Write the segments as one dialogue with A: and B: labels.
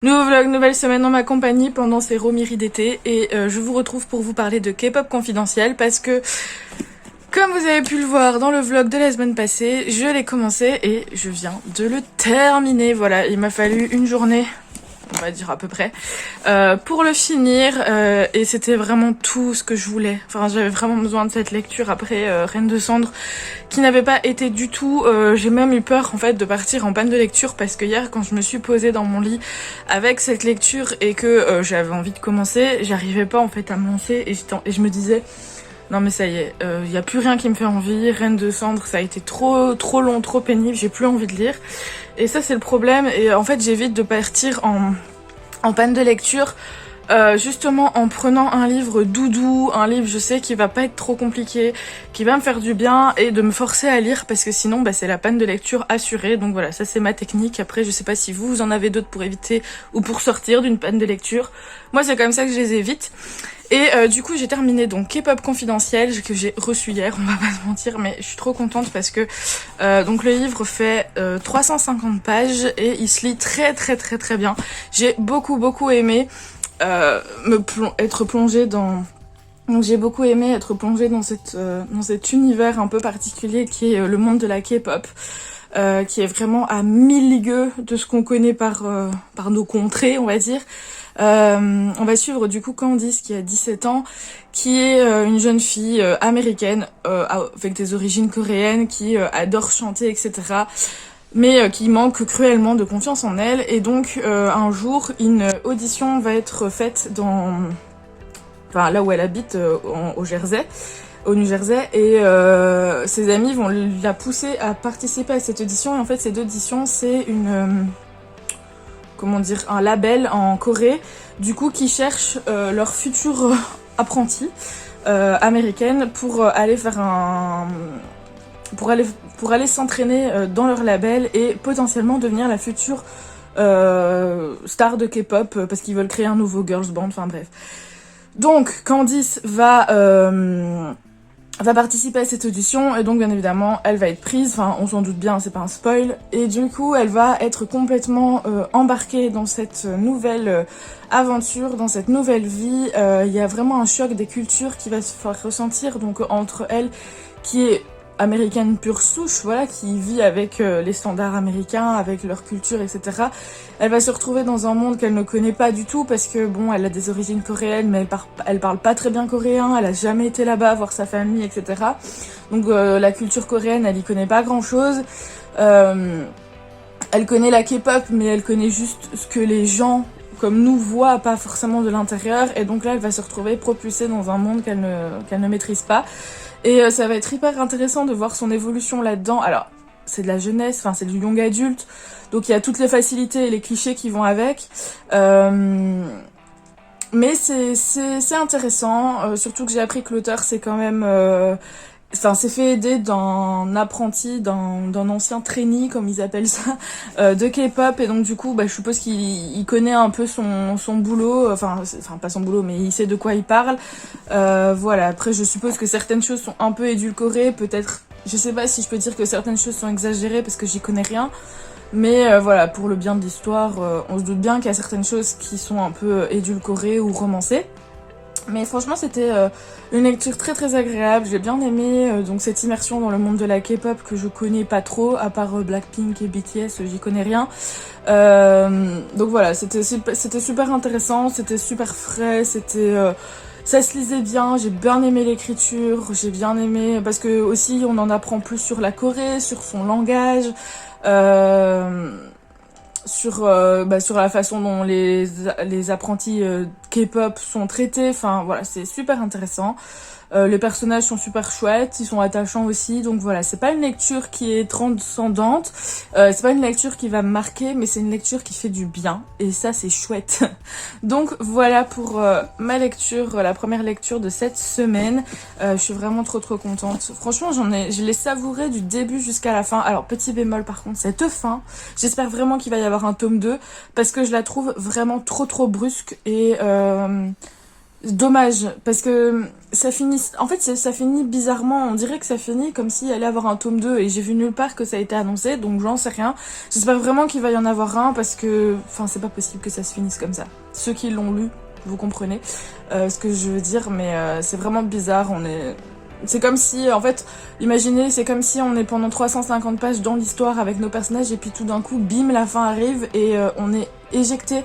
A: Nouveau vlog, nouvelle semaine en ma compagnie pendant ces romiries d'été et je vous retrouve pour vous parler de K-pop confidentiel parce que comme vous avez pu le voir dans le vlog de la semaine passée, je l'ai commencé et je viens de le terminer. Voilà, il m'a fallu une journée, on va dire à peu près, pour le finir et c'était vraiment tout ce que je voulais. Enfin, j'avais vraiment besoin de cette lecture après Reine de Cendre qui n'avait pas été du tout, j'ai même eu peur en fait de partir en panne de lecture parce que hier quand je me suis posée dans mon lit avec cette lecture et que j'avais envie de commencer, j'arrivais pas en fait à me lancer et je me disais non mais ça y est, y a plus rien qui me fait envie, Reine de Cendre ça a été trop long, trop pénible, j'ai plus envie de lire et ça c'est le problème et en fait j'évite de partir en panne de lecture. Justement en prenant un livre doudou, un livre je sais qui va pas être trop compliqué, qui va me faire du bien et de me forcer à lire parce que sinon bah, c'est la panne de lecture assurée. Donc voilà, ça c'est ma technique. Après je sais pas si vous en avez d'autres pour éviter ou pour sortir d'une panne de lecture. Moi c'est comme ça que je les évite. Et du coup j'ai terminé donc K-pop confidentiel que j'ai reçu hier, on va pas se mentir, mais je suis trop contente parce que donc le livre fait 350 pages et il se lit très bien. J'ai beaucoup aimé être plongée dans... Donc j'ai beaucoup aimé être plongée dans cet univers un peu particulier qui est le monde de la K-pop, qui est vraiment à 1000 lieues de ce qu'on connaît par nos contrées, on va dire. On va suivre du coup Candice qui a 17 ans, qui est une jeune fille américaine avec des origines coréennes qui adore chanter, etc. Mais qui manque cruellement de confiance en elle. Et donc un jour, une audition va être faite enfin là où elle habite, au Jersey, au New Jersey, et ses amis vont la pousser à participer à cette audition. Et en fait, cette audition, c'est comment dire, un label en Corée, du coup, qui cherche leur future apprentie américaine pour aller faire pour aller s'entraîner dans leur label et potentiellement devenir la future star de K-pop parce qu'ils veulent créer un nouveau girls band, enfin bref. Donc Candice va participer à cette audition et donc bien évidemment elle va être prise, enfin on s'en doute bien, c'est pas un spoil, et du coup elle va être complètement embarquée dans cette nouvelle aventure, dans cette nouvelle vie. Il y a vraiment un choc des cultures qui va se faire ressentir donc entre elle qui est américaine pure souche, voilà, qui vit avec les standards américains, avec leur culture, etc. Elle va se retrouver dans un monde qu'elle ne connaît pas du tout parce que bon, elle a des origines coréennes, mais elle parle pas très bien coréen, elle a jamais été là-bas voir sa famille, etc. Donc la culture coréenne, elle y connaît pas grand-chose. Elle connaît la K-pop, mais elle connaît juste ce que les gens comme nous voient, pas forcément de l'intérieur. Et donc là, elle va se retrouver propulsée dans un monde qu'elle ne maîtrise pas. Et ça va être hyper intéressant de voir son évolution là-dedans. Alors, c'est de la jeunesse, enfin c'est du young adulte, donc il y a toutes les facilités et les clichés qui vont avec. Mais c'est intéressant, surtout que j'ai appris que l'auteur c'est quand même... Enfin, c'est fait aider d'un apprenti, d'un ancien trainee, comme ils appellent ça, de K-pop, et donc du coup, bah, je suppose qu'il connaît un peu son boulot, enfin pas son boulot, mais il sait de quoi il parle. Voilà, après je suppose que certaines choses sont un peu édulcorées, peut-être, je sais pas si je peux dire que certaines choses sont exagérées parce que j'y connais rien, mais voilà, pour le bien de l'histoire, on se doute bien qu'il y a certaines choses qui sont un peu édulcorées ou romancées. Mais franchement c'était une lecture très agréable, j'ai bien aimé donc cette immersion dans le monde de la K-pop que je connais pas trop, à part Blackpink et BTS, j'y connais rien. Donc voilà, c'était super intéressant, c'était super frais, ça se lisait bien, j'ai bien aimé l'écriture, j'ai bien aimé, parce que aussi on en apprend plus sur la Corée, sur son langage, sur la façon dont les apprentis K-pop sont traités, enfin voilà, c'est super intéressant. Les personnages sont super chouettes, ils sont attachants aussi, donc voilà, c'est pas une lecture qui est transcendante, c'est pas une lecture qui va me marquer, mais c'est une lecture qui fait du bien, et ça c'est chouette. Donc voilà pour ma lecture, la première lecture de cette semaine. Je suis vraiment trop contente. Franchement je l'ai savouré du début jusqu'à la fin. Alors petit bémol par contre, cette fin, j'espère vraiment qu'il va y avoir un tome 2, parce que je la trouve vraiment trop brusque, et Dommage, parce que ça finit... En fait, ça finit bizarrement. On dirait que ça finit comme s'il allait avoir un tome 2. Et j'ai vu nulle part que ça a été annoncé, donc j'en sais rien. J'espère vraiment qu'il va y en avoir un, parce que... Enfin, c'est pas possible que ça se finisse comme ça. Ceux qui l'ont lu, vous comprenez ce que je veux dire, mais c'est vraiment bizarre. C'est comme si, en fait, imaginez, c'est comme si on est pendant 350 pages dans l'histoire avec nos personnages, et puis tout d'un coup, bim, la fin arrive, et on est éjecté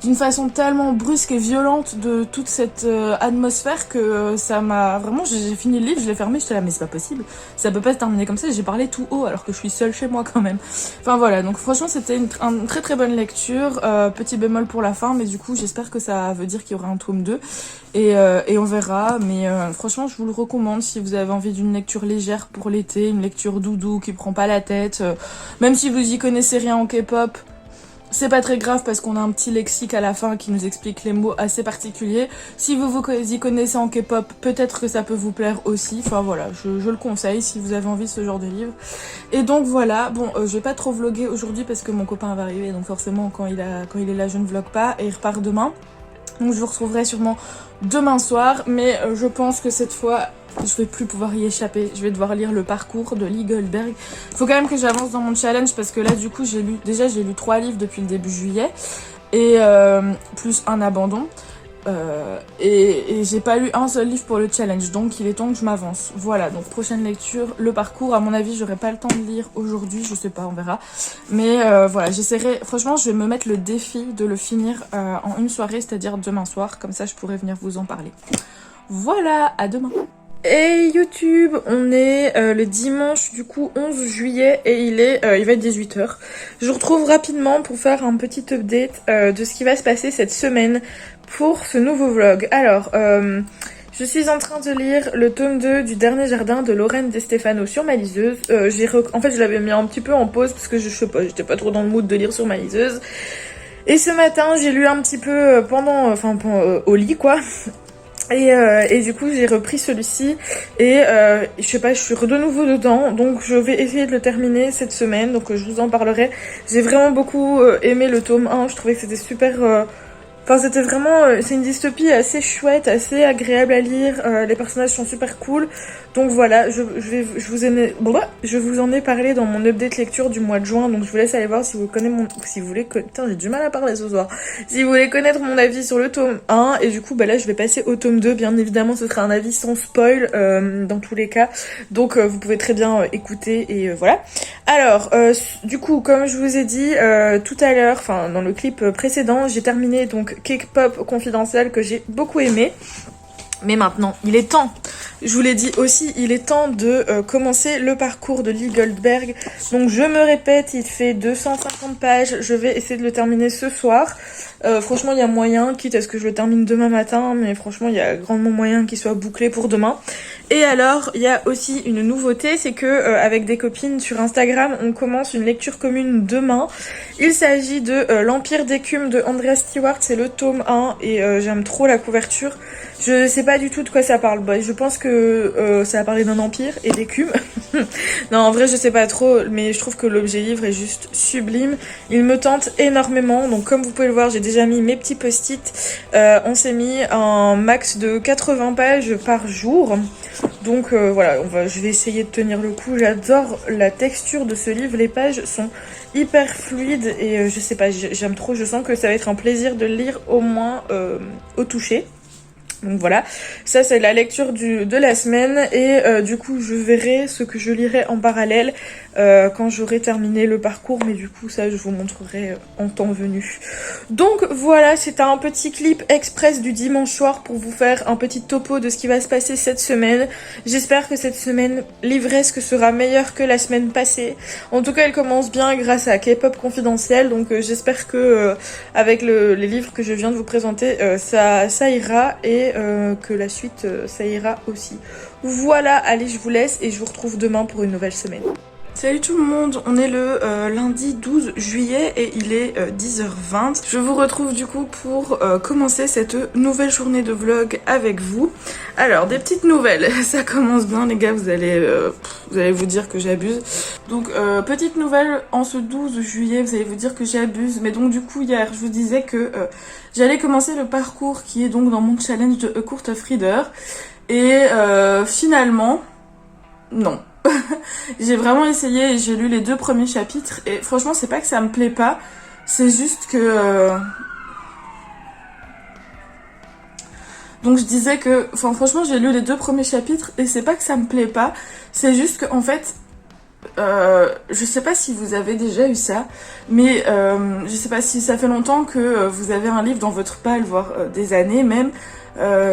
A: d'une façon tellement brusque et violente de toute cette atmosphère que ça m'a... Vraiment, j'ai fini le livre, je l'ai fermé, j'étais là, mais c'est pas possible. Ça peut pas se terminer comme ça, j'ai parlé tout haut alors que je suis seule chez moi quand même. Enfin voilà, donc franchement, c'était une très très bonne lecture. Petit bémol pour la fin, mais du coup, j'espère que ça veut dire qu'il y aura un tome 2. Et on verra, mais franchement, je vous le recommande si vous avez envie d'une lecture légère pour l'été, une lecture doudou qui prend pas la tête. Même si vous y connaissez rien en K-pop, c'est pas très grave parce qu'on a un petit lexique à la fin qui nous explique les mots assez particuliers. Si vous y connaissez en K-pop, peut-être que ça peut vous plaire aussi. Enfin voilà, je le conseille si vous avez envie de ce genre de livre. Et donc voilà, bon, je vais pas trop vlogger aujourd'hui parce que mon copain va arriver, donc forcément quand il est là, je ne vlog pas et il repart demain. Donc je vous retrouverai sûrement demain soir, mais je pense que cette fois, je vais plus pouvoir y échapper. Je vais devoir lire le parcours de Lee Goldberg. Faut quand même que j'avance dans mon challenge parce que là, du coup, j'ai lu 3 livres depuis le début juillet et plus un abandon. Et j'ai pas lu un seul livre pour le challenge, donc il est temps que je m'avance. Voilà, donc prochaine lecture, le parcours. À mon avis, j'aurai pas le temps de lire aujourd'hui, je sais pas, on verra. Mais voilà, j'essaierai, franchement, je vais me mettre le défi de le finir en une soirée, c'est-à-dire demain soir, comme ça je pourrai venir vous en parler. Voilà, à demain. Hey YouTube, on est le dimanche du coup 11 juillet et il va être 18h. Je vous retrouve rapidement pour faire un petit update de ce qui va se passer cette semaine pour ce nouveau vlog. Alors, je suis en train de lire le tome 2 du Dernier Jardin de Lorraine De Stefano sur ma liseuse. En fait, je l'avais mis un petit peu en pause parce que je sais pas, j'étais pas trop dans le mood de lire sur ma liseuse. Et ce matin, j'ai lu un petit peu au lit quoi. Et du coup j'ai repris celui-ci et je sais pas, je suis de nouveau dedans, donc je vais essayer de le terminer cette semaine, donc je vous en parlerai. J'ai vraiment beaucoup aimé le tome 1, je trouvais que c'était super... Enfin c'était vraiment... c'est une dystopie assez chouette, assez agréable à lire, les personnages sont super cool. Donc voilà, je vous en ai parlé dans mon update lecture du mois de juin, donc je vous laisse aller voir si vous voulez putain, j'ai du mal à parler ce soir. Si vous voulez connaître mon avis sur le tome 1, et du coup bah là je vais passer au tome 2, bien évidemment ce sera un avis sans spoil dans tous les cas. Donc vous pouvez très bien écouter et voilà. Alors du coup comme je vous ai dit tout à l'heure, enfin dans le clip précédent, j'ai terminé donc K-pop confidentiel que j'ai beaucoup aimé. Mais maintenant, il est temps. Je vous l'ai dit aussi, il est temps de commencer le parcours de Lee Goldberg. Donc je me répète, il fait 250 pages. Je vais essayer de le terminer ce soir. Franchement, il y a moyen, quitte à ce que je le termine demain matin, mais franchement, il y a grandement moyen qu'il soit bouclé pour demain. Et alors, il y a aussi une nouveauté, c'est que avec des copines sur Instagram, on commence une lecture commune demain. Il s'agit de L'Empire d'écume de Andrea Stewart, c'est le tome 1 et j'aime trop la couverture. Je sais pas du tout de quoi ça parle. Bah, je pense que ça va parler d'un empire et d'écume. Non, en vrai, je sais pas trop, mais je trouve que l'objet livre est juste sublime. Il me tente énormément. Donc, comme vous pouvez le voir, j'ai déjà mis mes petits post-it. On s'est mis un max de 80 pages par jour. Donc, voilà, je vais essayer de tenir le coup. J'adore la texture de ce livre. Les pages sont hyper fluides et je sais pas, j'aime trop. Je sens que ça va être un plaisir de le lire au moins au toucher. Donc voilà, ça c'est la lecture de la semaine et du coup je verrai ce que je lirai en parallèle quand j'aurai terminé le parcours, mais du coup ça je vous montrerai en temps venu. Donc voilà, c'était un petit clip express du dimanche soir pour vous faire un petit topo de ce qui va se passer cette semaine. J'espère que cette semaine livresque sera meilleure que la semaine passée. En tout cas elle commence bien grâce à K-pop confidentiel, donc j'espère que avec les livres que je viens de vous présenter ça ira et que la suite ça ira aussi. Voilà, allez je vous laisse et je vous retrouve demain pour une nouvelle semaine. Salut tout le monde, on est le lundi 12 juillet et il est 10h20. Je vous retrouve du coup pour commencer cette nouvelle journée de vlog avec vous. Alors des petites nouvelles, ça commence bien les gars, vous allez vous dire que j'abuse. Donc petite nouvelle, en ce 12 juillet vous allez vous dire que j'abuse, mais donc du coup hier je vous disais que j'allais commencer le parcours qui est donc dans mon challenge de A Court of Reader et finalement non. J'ai vraiment essayé et j'ai lu les 2 premiers chapitres et franchement c'est pas que ça me plaît pas, c'est juste que donc je disais que franchement j'ai lu les 2 premiers chapitres et c'est pas que ça me plaît pas, c'est juste que en fait je sais pas si vous avez déjà eu ça, mais je sais pas si ça fait longtemps que vous avez un livre dans votre palle, voire des années même,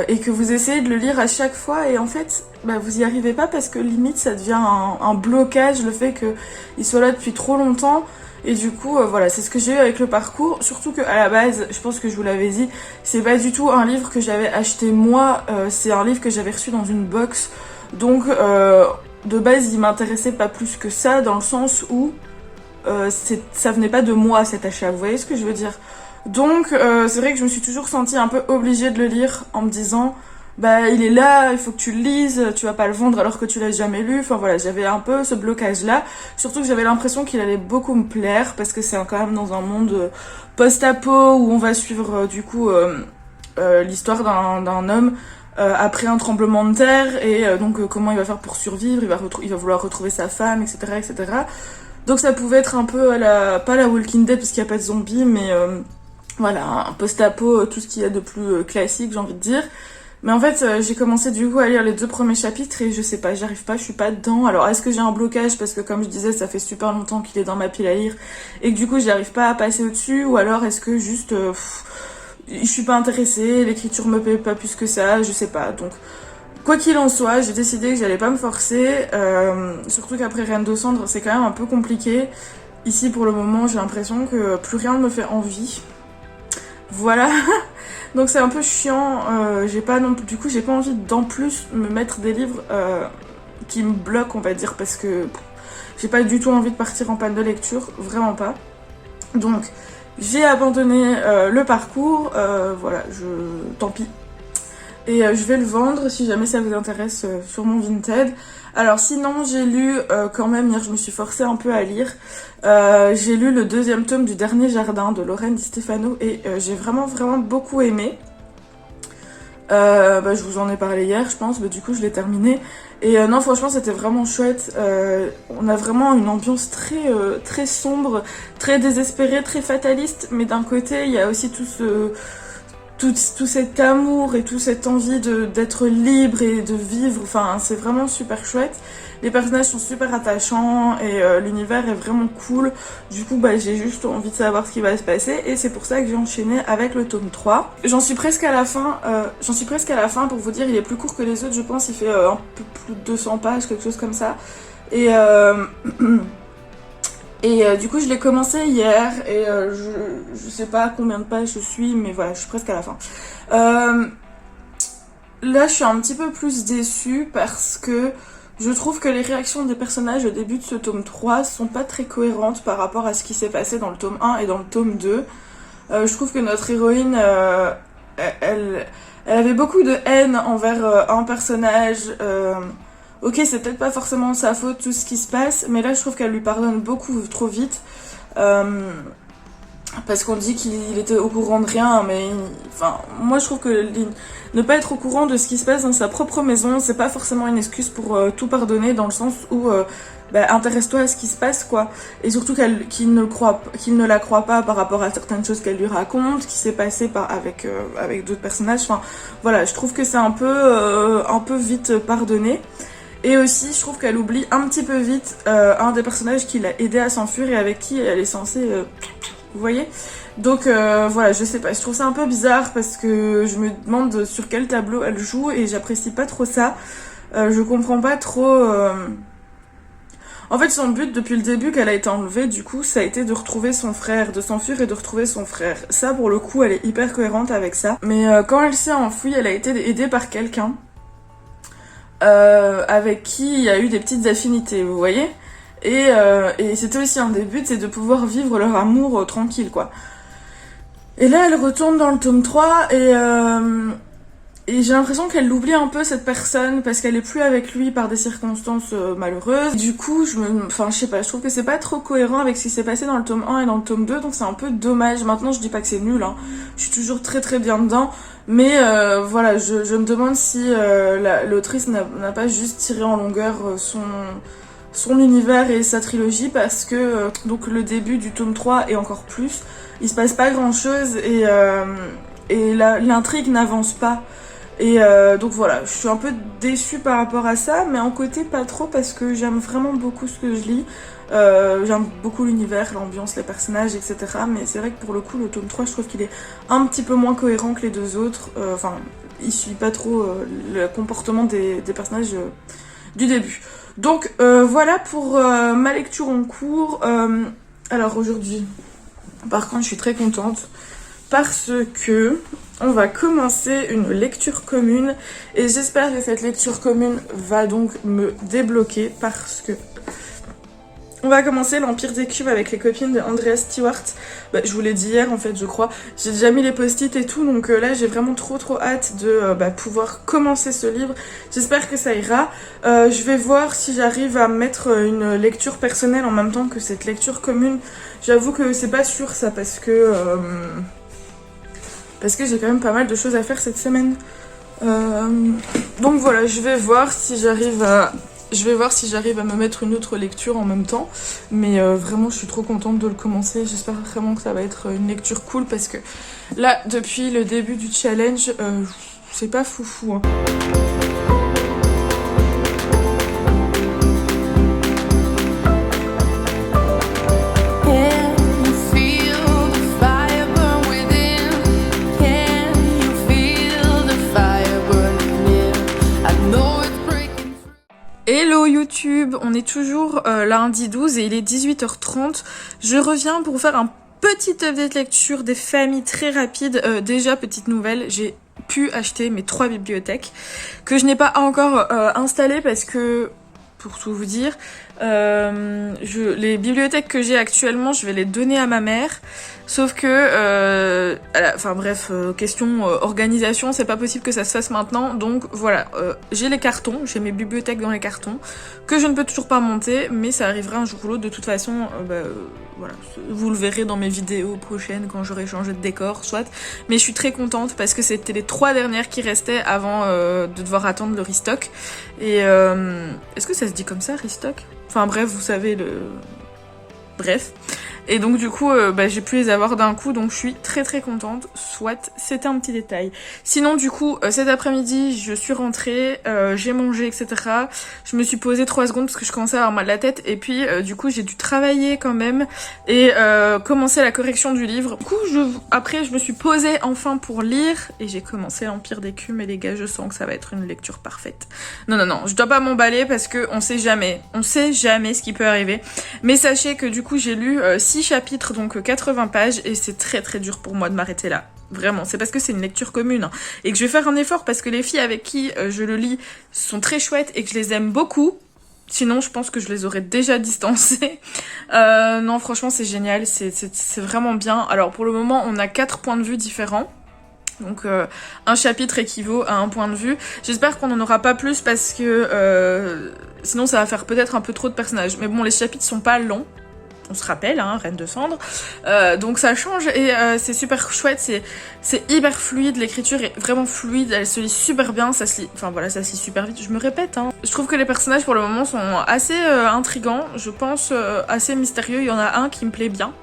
A: et que vous essayez de le lire à chaque fois et en fait vous y arrivez pas parce que limite ça devient un blocage, le fait qu'il soit là depuis trop longtemps. Et du coup voilà, c'est ce que j'ai eu avec le parcours, surtout que à la base, je pense que je vous l'avais dit, c'est pas du tout un livre que j'avais acheté moi, c'est un livre que j'avais reçu dans une box, donc de base il m'intéressait pas plus que ça, dans le sens où ça venait pas de moi cet achat, vous voyez ce que je veux dire. Donc c'est vrai que je me suis toujours sentie un peu obligée de le lire en me disant il est là, il faut que tu le lises, tu vas pas le vendre alors que tu l'as jamais lu. Enfin voilà, j'avais un peu ce blocage là, surtout que j'avais l'impression qu'il allait beaucoup me plaire parce que c'est quand même dans un monde post-apo où on va suivre du coup l'histoire d'un homme après un tremblement de terre et donc comment il va faire pour survivre, il va vouloir retrouver sa femme, etc., etc. Donc ça pouvait être un peu pas la Walking Dead parce qu'il n'y a pas de zombies, mais voilà, un post-apo, tout ce qu'il y a de plus classique, j'ai envie de dire. Mais en fait, j'ai commencé du coup à lire les 2 premiers chapitres et je sais pas, j'arrive pas, je suis pas dedans. Alors est-ce que j'ai un blocage parce que comme je disais, ça fait super longtemps qu'il est dans ma pile à lire et que du coup j'arrive pas à passer au-dessus, ou alors est-ce que juste je suis pas intéressée, l'écriture me plaît pas plus que ça, je sais pas. Donc quoi qu'il en soit, j'ai décidé que j'allais pas me forcer, surtout qu'après Reine de Cendre c'est quand même un peu compliqué. Ici pour le moment j'ai l'impression que plus rien ne me fait envie. Voilà. Donc c'est un peu chiant, du coup j'ai pas envie d'en plus me mettre des livres qui me bloquent, on va dire, parce que j'ai pas du tout envie de partir en panne de lecture, vraiment pas. Donc j'ai abandonné le parcours, voilà, tant pis. Et je vais le vendre si jamais ça vous intéresse sur mon Vinted. Alors sinon j'ai lu quand même, hier je me suis forcée un peu à lire, j'ai lu le 2e tome du Dernier Jardin de Lorraine Di Stefano et j'ai vraiment beaucoup aimé. Je vous en ai parlé hier je pense, du coup je l'ai terminé. Et non franchement c'était vraiment chouette, on a vraiment une ambiance très sombre, très désespérée, très fataliste, mais d'un côté il y a aussi tout cet amour et toute cette envie d'être libre et de vivre, enfin c'est vraiment super chouette. Les personnages sont super attachants et l'univers est vraiment cool. Du coup j'ai juste envie de savoir ce qui va se passer et c'est pour ça que j'ai enchaîné avec le tome 3. J'en suis presque à la fin, pour vous dire, il est plus court que les autres je pense, il fait un peu plus de 200 pages, quelque chose comme ça. Et du coup je l'ai commencé hier et je sais pas combien de pages je suis, mais voilà, je suis presque à la fin. Là je suis un petit peu plus déçue parce que je trouve que les réactions des personnages au début de ce tome 3 sont pas très cohérentes par rapport à ce qui s'est passé dans le tome 1 et dans le tome 2. Je trouve que notre héroïne, elle avait beaucoup de haine envers un personnage. Ok, c'est peut-être pas forcément sa faute tout ce qui se passe, mais là je trouve qu'elle lui pardonne beaucoup trop vite. Parce qu'on dit qu'il était au courant de rien, mais moi je trouve que ne pas être au courant de ce qui se passe dans sa propre maison, c'est pas forcément une excuse pour tout pardonner, dans le sens où intéresse-toi à ce qui se passe, quoi. Et surtout qu'il ne la croit pas par rapport à certaines choses qu'elle lui raconte, qui s'est passé avec d'autres personnages. Enfin voilà, je trouve que c'est un peu vite pardonné. Et aussi, je trouve qu'elle oublie un petit peu vite un des personnages qui l'a aidé à s'enfuir et avec qui elle est censée... vous voyez? Donc voilà, je sais pas, je trouve ça un peu bizarre parce que je me demande sur quel tableau elle joue et j'apprécie pas trop ça. Je comprends pas trop... En fait, son but depuis le début qu'elle a été enlevée, du coup, ça a été de retrouver son frère, de s'enfuir et de retrouver son frère. Ça, pour le coup, elle est hyper cohérente avec ça. Mais quand elle s'est enfuie, elle a été aidée par quelqu'un avec qui il y a eu des petites affinités, vous voyez? Et c'était aussi un des buts, c'est de pouvoir vivre leur amour tranquille, quoi. Et là, elle retourne dans le tome 3 et j'ai l'impression qu'elle l'oublie un peu, cette personne, parce qu'elle est plus avec lui par des circonstances malheureuses. Du coup, je sais pas, je trouve que c'est pas trop cohérent avec ce qui s'est passé dans le tome 1 et dans le tome 2, donc c'est un peu dommage. Maintenant, je dis pas que c'est nul, hein. Je suis toujours très très bien dedans, mais voilà, je me demande si l'autrice n'a pas juste tiré en longueur son univers et sa trilogie, parce que donc le début du tome 3 et encore plus, il se passe pas grand chose et l'intrigue n'avance pas. Et donc voilà, je suis un peu déçue par rapport à ça, mais en côté pas trop parce que j'aime vraiment beaucoup ce que je lis. J'aime beaucoup l'univers, l'ambiance, les personnages, etc. Mais c'est vrai que pour le coup, le tome 3, je trouve qu'il est un petit peu moins cohérent que les deux autres. Enfin, il suit pas trop le comportement des personnages du début. Donc voilà pour ma lecture en cours. Alors aujourd'hui, par contre, je suis très contente parce que on va commencer une lecture commune et j'espère que cette lecture commune va donc me débloquer parce que on va commencer l'Empire des Cubes avec les copines de Andrea Stewart. Je vous l'ai dit hier en fait, je crois. J'ai déjà mis les post-it et tout, donc là j'ai vraiment trop hâte de pouvoir commencer ce livre. J'espère que ça ira. Je vais voir si j'arrive à mettre une lecture personnelle en même temps que cette lecture commune. J'avoue que c'est pas sûr ça parce que j'ai quand même pas mal de choses à faire cette semaine. Donc voilà, je vais voir si j'arrive à me mettre une autre lecture en même temps. Mais vraiment, je suis trop contente de le commencer. J'espère vraiment que ça va être une lecture cool parce que là, depuis le début du challenge, c'est pas foufou, hein. Hello YouTube, on est toujours lundi 12 et il est 18h30. Je reviens pour vous faire un petit update lecture des familles très rapide. Déjà, petite nouvelle, j'ai pu acheter mes 3 bibliothèques que je n'ai pas encore installées parce que, pour tout vous dire, les bibliothèques que j'ai actuellement, je vais les donner à ma mère. Sauf que, question organisation, c'est pas possible que ça se fasse maintenant. Donc voilà, j'ai les cartons, j'ai mes bibliothèques dans les cartons, que je ne peux toujours pas monter, mais ça arrivera un jour ou l'autre. De toute façon, voilà, vous le verrez dans mes vidéos prochaines quand j'aurai changé de décor, soit. Mais je suis très contente parce que c'était les 3 dernières qui restaient avant de devoir attendre le restock. Et est-ce que ça se dit comme ça, restock ? Enfin bref, vous savez Bref. Et donc du coup, j'ai pu les avoir d'un coup, donc je suis très contente. Soit, c'était un petit détail. Sinon du coup, cet après-midi, je suis rentrée, j'ai mangé, etc. Je me suis posée 3 secondes parce que je commençais à avoir mal à la tête. Et puis du coup, j'ai dû travailler quand même et commencer la correction du livre. Du coup, après, je me suis posée enfin pour lire et j'ai commencé l'Empire des Cubes. Et les gars, je sens que ça va être une lecture parfaite. Non, je dois pas m'emballer parce que on sait jamais ce qui peut arriver. Mais sachez que du coup, j'ai lu 6 chapitres, donc 80 pages, et c'est très dur pour moi de m'arrêter là. Vraiment, c'est parce que c'est une lecture commune, hein, et que je vais faire un effort parce que les filles avec qui je le lis sont très chouettes et que je les aime beaucoup. Sinon, je pense que je les aurais déjà distancées. Non, franchement, c'est génial, c'est vraiment bien. Alors, pour le moment, on a 4 points de vue différents. Donc un chapitre équivaut à un point de vue. J'espère qu'on n'en aura pas plus parce que sinon ça va faire peut-être un peu trop de personnages. Mais bon, les chapitres sont pas longs. On se rappelle, hein, Reine de Cendre. Donc ça change et c'est super chouette, c'est hyper fluide, l'écriture est vraiment fluide, elle se lit super bien, ça se lit super vite, je me répète, hein. Je trouve que les personnages pour le moment sont assez intrigants, je pense assez mystérieux, il y en a un qui me plaît bien.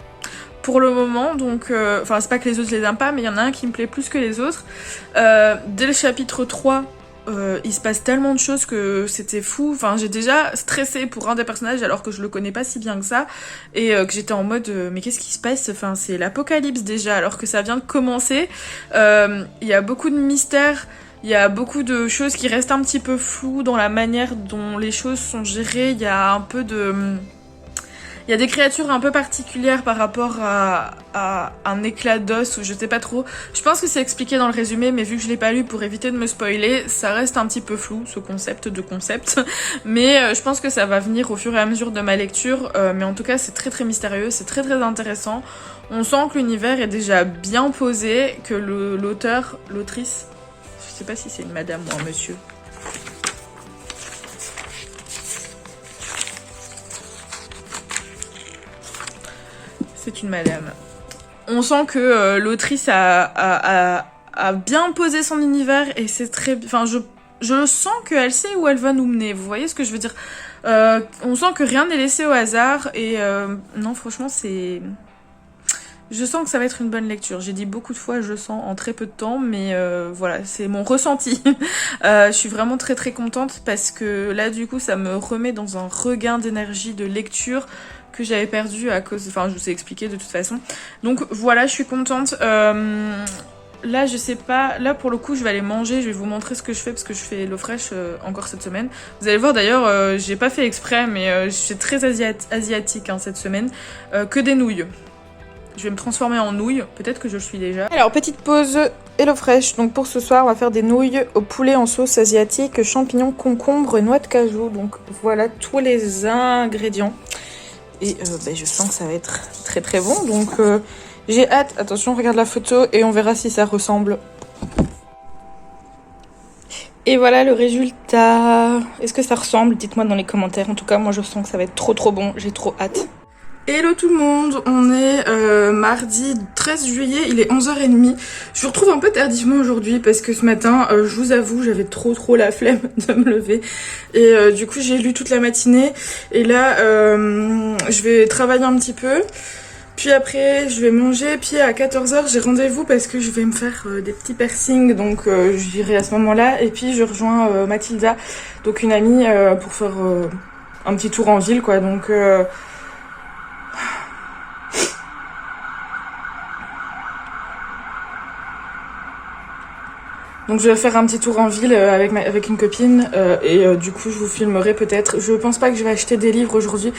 A: Pour le moment, donc, c'est pas que les autres je les aiment pas, mais il y en a un qui me plaît plus que les autres. Dès le chapitre 3, il se passe tellement de choses que c'était fou. Enfin, j'ai déjà stressé pour un des personnages alors que je le connais pas si bien que ça. Et que j'étais en mode, mais qu'est-ce qui se passe ? Enfin, c'est l'apocalypse déjà, alors que ça vient de commencer. Il y a beaucoup de mystères. Il y a beaucoup de choses qui restent un petit peu floues dans la manière dont les choses sont gérées. Il y a un peu de Il y a des créatures un peu particulières par rapport à un éclat d'os ou je sais pas trop. Je pense que c'est expliqué dans le résumé, mais vu que je l'ai pas lu pour éviter de me spoiler, ça reste un petit peu flou ce concept de concept. Mais je pense que ça va venir au fur et à mesure de ma lecture. Mais en tout cas c'est très très mystérieux, c'est très très intéressant. On sent que l'univers est déjà bien posé, que l'auteur, l'autrice, je sais pas si c'est une madame ou un monsieur. C'est une madame. On sent que l'autrice a bien posé son univers et c'est très... Enfin, je sens qu'elle sait où elle va nous mener, vous voyez ce que je veux dire. On sent que rien n'est laissé au hasard et non, franchement, c'est... Je sens que ça va être une bonne lecture. J'ai dit beaucoup de fois je sens en très peu de temps, mais voilà, c'est mon ressenti. Je suis vraiment très très contente parce que là du coup ça me remet dans un regain d'énergie de lecture que j'avais perdu à cause... Enfin, je vous ai expliqué de toute façon. Donc voilà, je suis contente. Là, je sais pas... Là, pour le coup, je vais aller manger. Je vais vous montrer ce que je fais parce que je fais Hello Fresh encore cette semaine. Vous allez voir, d'ailleurs, j'ai pas fait exprès, mais je suis très asiatique hein, cette semaine. Que des nouilles. Je vais me transformer en nouilles. Peut-être que je le suis déjà. Alors, petite pause Hello Fresh. Donc pour ce soir, on va faire des nouilles au poulet en sauce asiatique, champignons, concombre, noix de cajou. Donc voilà tous les ingrédients. Et je sens que ça va être très très bon, donc j'ai hâte. Attention, regarde la photo et on verra si ça ressemble. Et voilà le résultat. Est-ce que ça ressemble? Dites-moi dans les commentaires. En tout cas, moi je sens que ça va être trop trop bon. J'ai trop hâte. Hello tout le monde, on est mardi 13 juillet, il est 11h30. Je vous retrouve un peu tardivement aujourd'hui parce que ce matin, je vous avoue, j'avais trop la flemme de me lever. Et du coup, j'ai lu toute la matinée. Et là, je vais travailler un petit peu. Puis après, je vais manger. Puis à 14h, j'ai rendez-vous parce que je vais me faire des petits piercings. Donc j'irai à ce moment-là. Et puis je rejoins Mathilda, donc une amie, pour faire un petit tour en ville, quoi. Donc... Donc je vais faire un petit tour en ville avec une copine et du coup je vous filmerai peut-être. Je pense pas que je vais acheter des livres aujourd'hui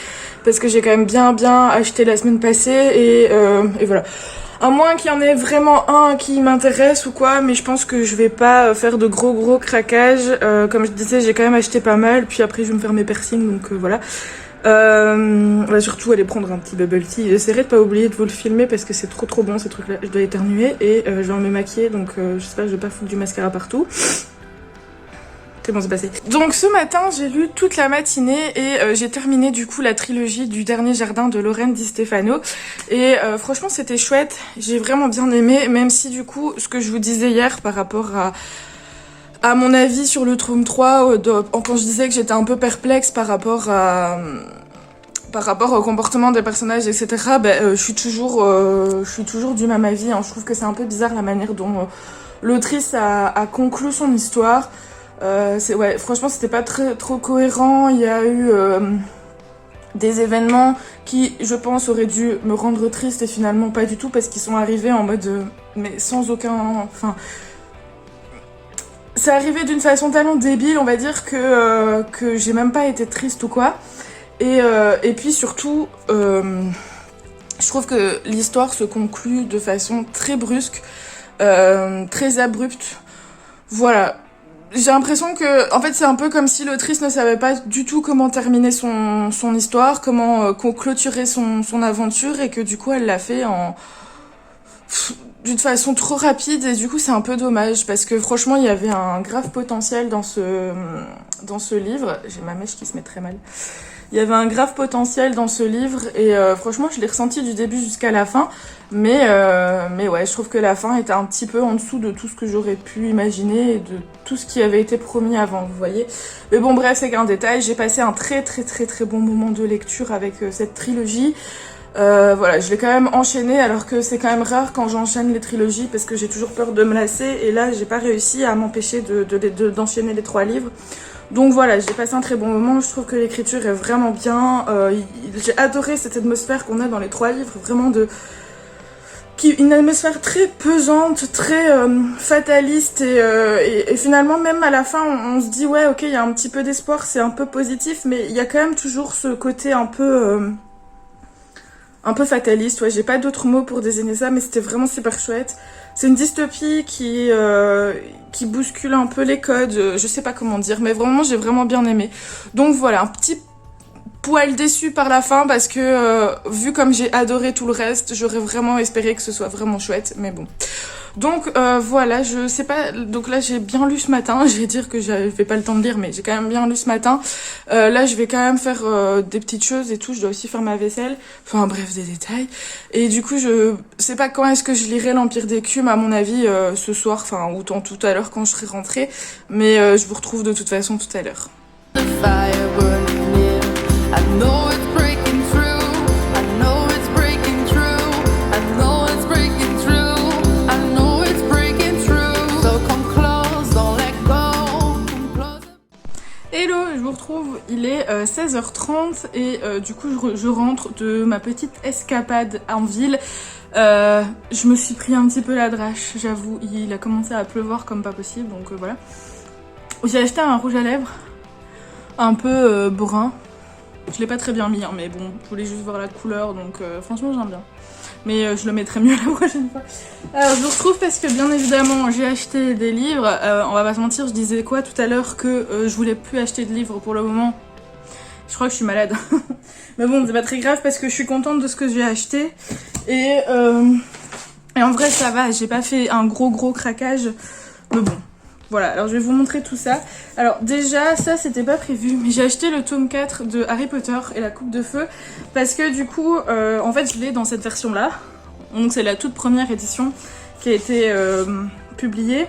A: parce que j'ai quand même bien acheté la semaine passée et voilà. À moins qu'il y en ait vraiment un qui m'intéresse ou quoi, mais je pense que je vais pas faire de gros craquages. Comme je disais, j'ai quand même acheté pas mal, puis après je vais me faire mes piercings, donc voilà. On va surtout aller prendre un petit bubble tea. J'essaierai de pas oublier de vous le filmer parce que c'est trop bon ces trucs là. Je dois éternuer et je vais me maquiller, donc j'espère que je vais pas foutre du mascara partout. C'est bon, c'est passé. Donc ce matin j'ai lu toute la matinée et j'ai terminé du coup la trilogie du Dernier Jardin de Lorraine Di Stefano. Et franchement c'était chouette, j'ai vraiment bien aimé, même si du coup ce que je vous disais hier par rapport à mon avis sur le tome 3, quand je disais que j'étais un peu perplexe par rapport au comportement des personnages, etc. Je suis toujours du même avis. Hein. Je trouve que c'est un peu bizarre la manière dont l'autrice a conclu son histoire. Ouais, franchement, c'était pas trop cohérent. Il y a eu des événements qui, je pense, auraient dû me rendre triste et finalement pas du tout parce qu'ils sont arrivés en mode... mais sans aucun... Enfin... C'est arrivé d'une façon tellement débile, on va dire, que j'ai même pas été triste ou quoi. Et puis surtout, je trouve que l'histoire se conclut de façon très brusque, très abrupte. Voilà. J'ai l'impression que, en fait, c'est un peu comme si l'autrice ne savait pas du tout comment terminer son histoire, comment clôturer son aventure, et que du coup, elle l'a fait d'une façon trop rapide, et du coup c'est un peu dommage parce que franchement il y avait un grave potentiel dans ce livre. J'ai ma mèche qui se met très mal. Il y avait un grave potentiel dans ce livre et franchement je l'ai ressenti du début jusqu'à la fin, mais ouais, je trouve que la fin était un petit peu en dessous de tout ce que j'aurais pu imaginer et de tout ce qui avait été promis avant, vous voyez. Mais bon bref, c'est qu'un détail. J'ai passé un très bon moment de lecture avec cette trilogie. Voilà, je l'ai quand même enchaîné alors que c'est quand même rare quand j'enchaîne les trilogies parce que j'ai toujours peur de me lasser et là j'ai pas réussi à m'empêcher d'enchaîner les 3 livres. Donc voilà, j'ai passé un très bon moment, je trouve que l'écriture est vraiment bien, j'ai adoré cette atmosphère qu'on a dans les 3 livres, vraiment une atmosphère très pesante, très fataliste et finalement même à la fin on se dit ouais ok il y a un petit peu d'espoir, c'est un peu positif mais il y a quand même toujours ce côté un peu... un peu fataliste. Ouais, j'ai pas d'autres mots pour désigner ça, mais c'était vraiment super chouette. C'est une dystopie qui bouscule un peu les codes, je sais pas comment dire, mais vraiment j'ai vraiment bien aimé. Donc voilà, un petit poil déçu par la fin parce que vu comme j'ai adoré tout le reste, j'aurais vraiment espéré que ce soit vraiment chouette, mais bon. Donc voilà, je sais pas, donc là j'ai bien lu ce matin, je vais dire que j'avais pas le temps de lire, mais j'ai quand même bien lu ce matin. Là je vais quand même faire des petites choses et tout, je dois aussi faire ma vaisselle, enfin bref, des détails. Et du coup je sais pas quand est-ce que je lirai l'Empire d'écume, à mon avis ce soir, enfin ou tout à l'heure quand je serai rentrée, mais je vous retrouve de toute façon tout à l'heure. Hello, je vous retrouve, il est 16h30 et du coup je rentre de ma petite escapade en ville. Je me suis pris un petit peu la drache, j'avoue, il a commencé à pleuvoir comme pas possible, donc voilà. J'ai acheté un rouge à lèvres un peu brun. Je l'ai pas très bien mis, hein, mais bon, je voulais juste voir la couleur, donc franchement j'aime bien. Mais je le mettrai mieux la prochaine fois. Alors je vous retrouve parce que bien évidemment j'ai acheté des livres. On va pas se mentir, je disais quoi tout à l'heure que je voulais plus acheter de livres pour le moment. Je crois que je suis malade. Mais bon, c'est pas très grave parce que je suis contente de ce que j'ai acheté. Et en vrai ça va, j'ai pas fait un gros craquage. Mais bon. Voilà, alors je vais vous montrer tout ça. Alors déjà, ça c'était pas prévu, mais j'ai acheté le tome 4 de Harry Potter et la Coupe de Feu parce que du coup, en fait je l'ai dans cette version-là. Donc c'est la toute première édition qui a été publiée.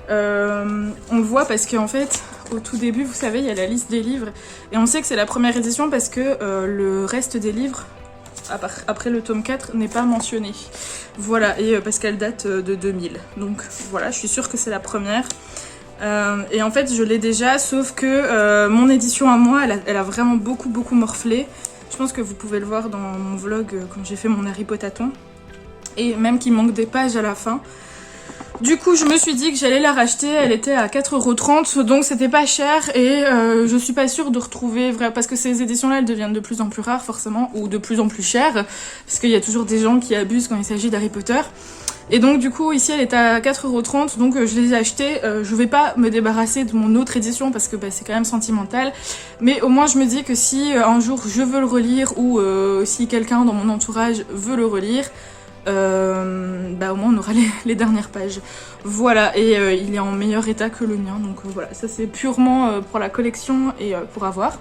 A: On le voit parce qu'en fait, au tout début, vous savez, il y a la liste des livres. Et on sait que c'est la première édition parce que le reste des livres, après le tome 4, n'est pas mentionné. Voilà, et parce qu'elle date de 2000. Donc voilà, je suis sûre que c'est la première. Et en fait, je l'ai déjà, sauf que mon édition à moi, elle a vraiment beaucoup morflé. Je pense que vous pouvez le voir dans mon vlog quand j'ai fait mon Harry Potaton. Et même qu'il manque des pages à la fin. Du coup, je me suis dit que j'allais la racheter, elle était à 4,30 €, donc c'était pas cher et je suis pas sûre de retrouver, parce que ces éditions-là, elles deviennent de plus en plus rares forcément, ou de plus en plus chères, parce qu'il y a toujours des gens qui abusent quand il s'agit d'Harry Potter. Et donc du coup, ici, elle est à 4,30 €, donc je les ai achetées. Je vais pas me débarrasser de mon autre édition, parce que c'est quand même sentimental, mais au moins je me dis que si un jour je veux le relire, ou si quelqu'un dans mon entourage veut le relire, au moins on aura les dernières pages. Voilà, et il est en meilleur état que le mien, donc voilà, ça c'est purement pour la collection et pour avoir.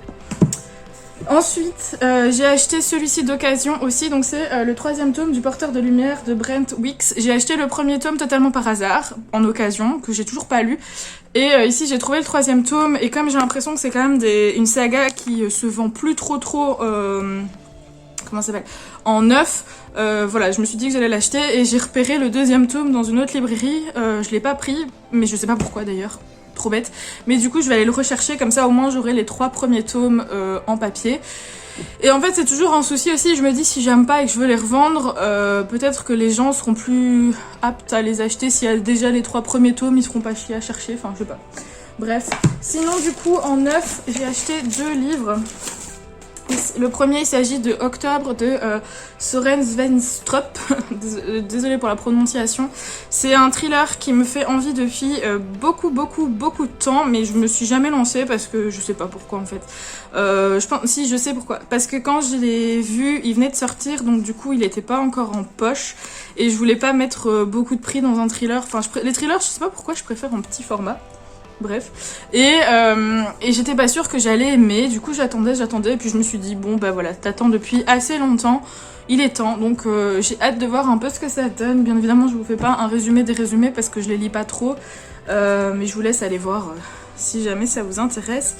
A: Ensuite, j'ai acheté celui-ci d'occasion aussi, donc c'est le 3e tome du Porteur de Lumière de Brent Weeks. J'ai acheté le 1er tome totalement par hasard, en occasion, que j'ai toujours pas lu. Et ici j'ai trouvé le 3e tome, et comme j'ai l'impression que c'est quand même une saga qui se vend plus trop comment ça s'appelle, en neuf, voilà, je me suis dit que j'allais l'acheter et j'ai repéré le 2e tome dans une autre librairie. Je l'ai pas pris, mais je sais pas pourquoi d'ailleurs, trop bête. Mais du coup je vais aller le rechercher, comme ça au moins j'aurai les 3 premiers tomes en papier. Et en fait c'est toujours un souci aussi, je me dis si j'aime pas et que je veux les revendre, peut-être que les gens seront plus aptes à les acheter. S'il y a déjà les 3 premiers tomes, ils seront pas chiés à chercher, enfin je sais pas. Bref, sinon du coup en neuf j'ai acheté 2 livres. Le premier, il s'agit de Octobre de Søren Svendstrup. Désolée pour la prononciation. C'est un thriller qui me fait envie depuis beaucoup de temps, mais je me suis jamais lancée parce que je sais pas pourquoi en fait. Si, je sais pourquoi. Parce que quand je l'ai vu, il venait de sortir, donc du coup il était pas encore en poche et je voulais pas mettre beaucoup de prix dans un thriller. Enfin, les thrillers, je sais pas pourquoi je préfère en petit format. Bref, et j'étais pas sûre que j'allais aimer, du coup j'attendais, et puis je me suis dit bon bah voilà, t'attends depuis assez longtemps, il est temps, donc j'ai hâte de voir un peu ce que ça donne. Bien évidemment je vous fais pas un résumé des résumés parce que je les lis pas trop, mais je vous laisse aller voir si jamais ça vous intéresse.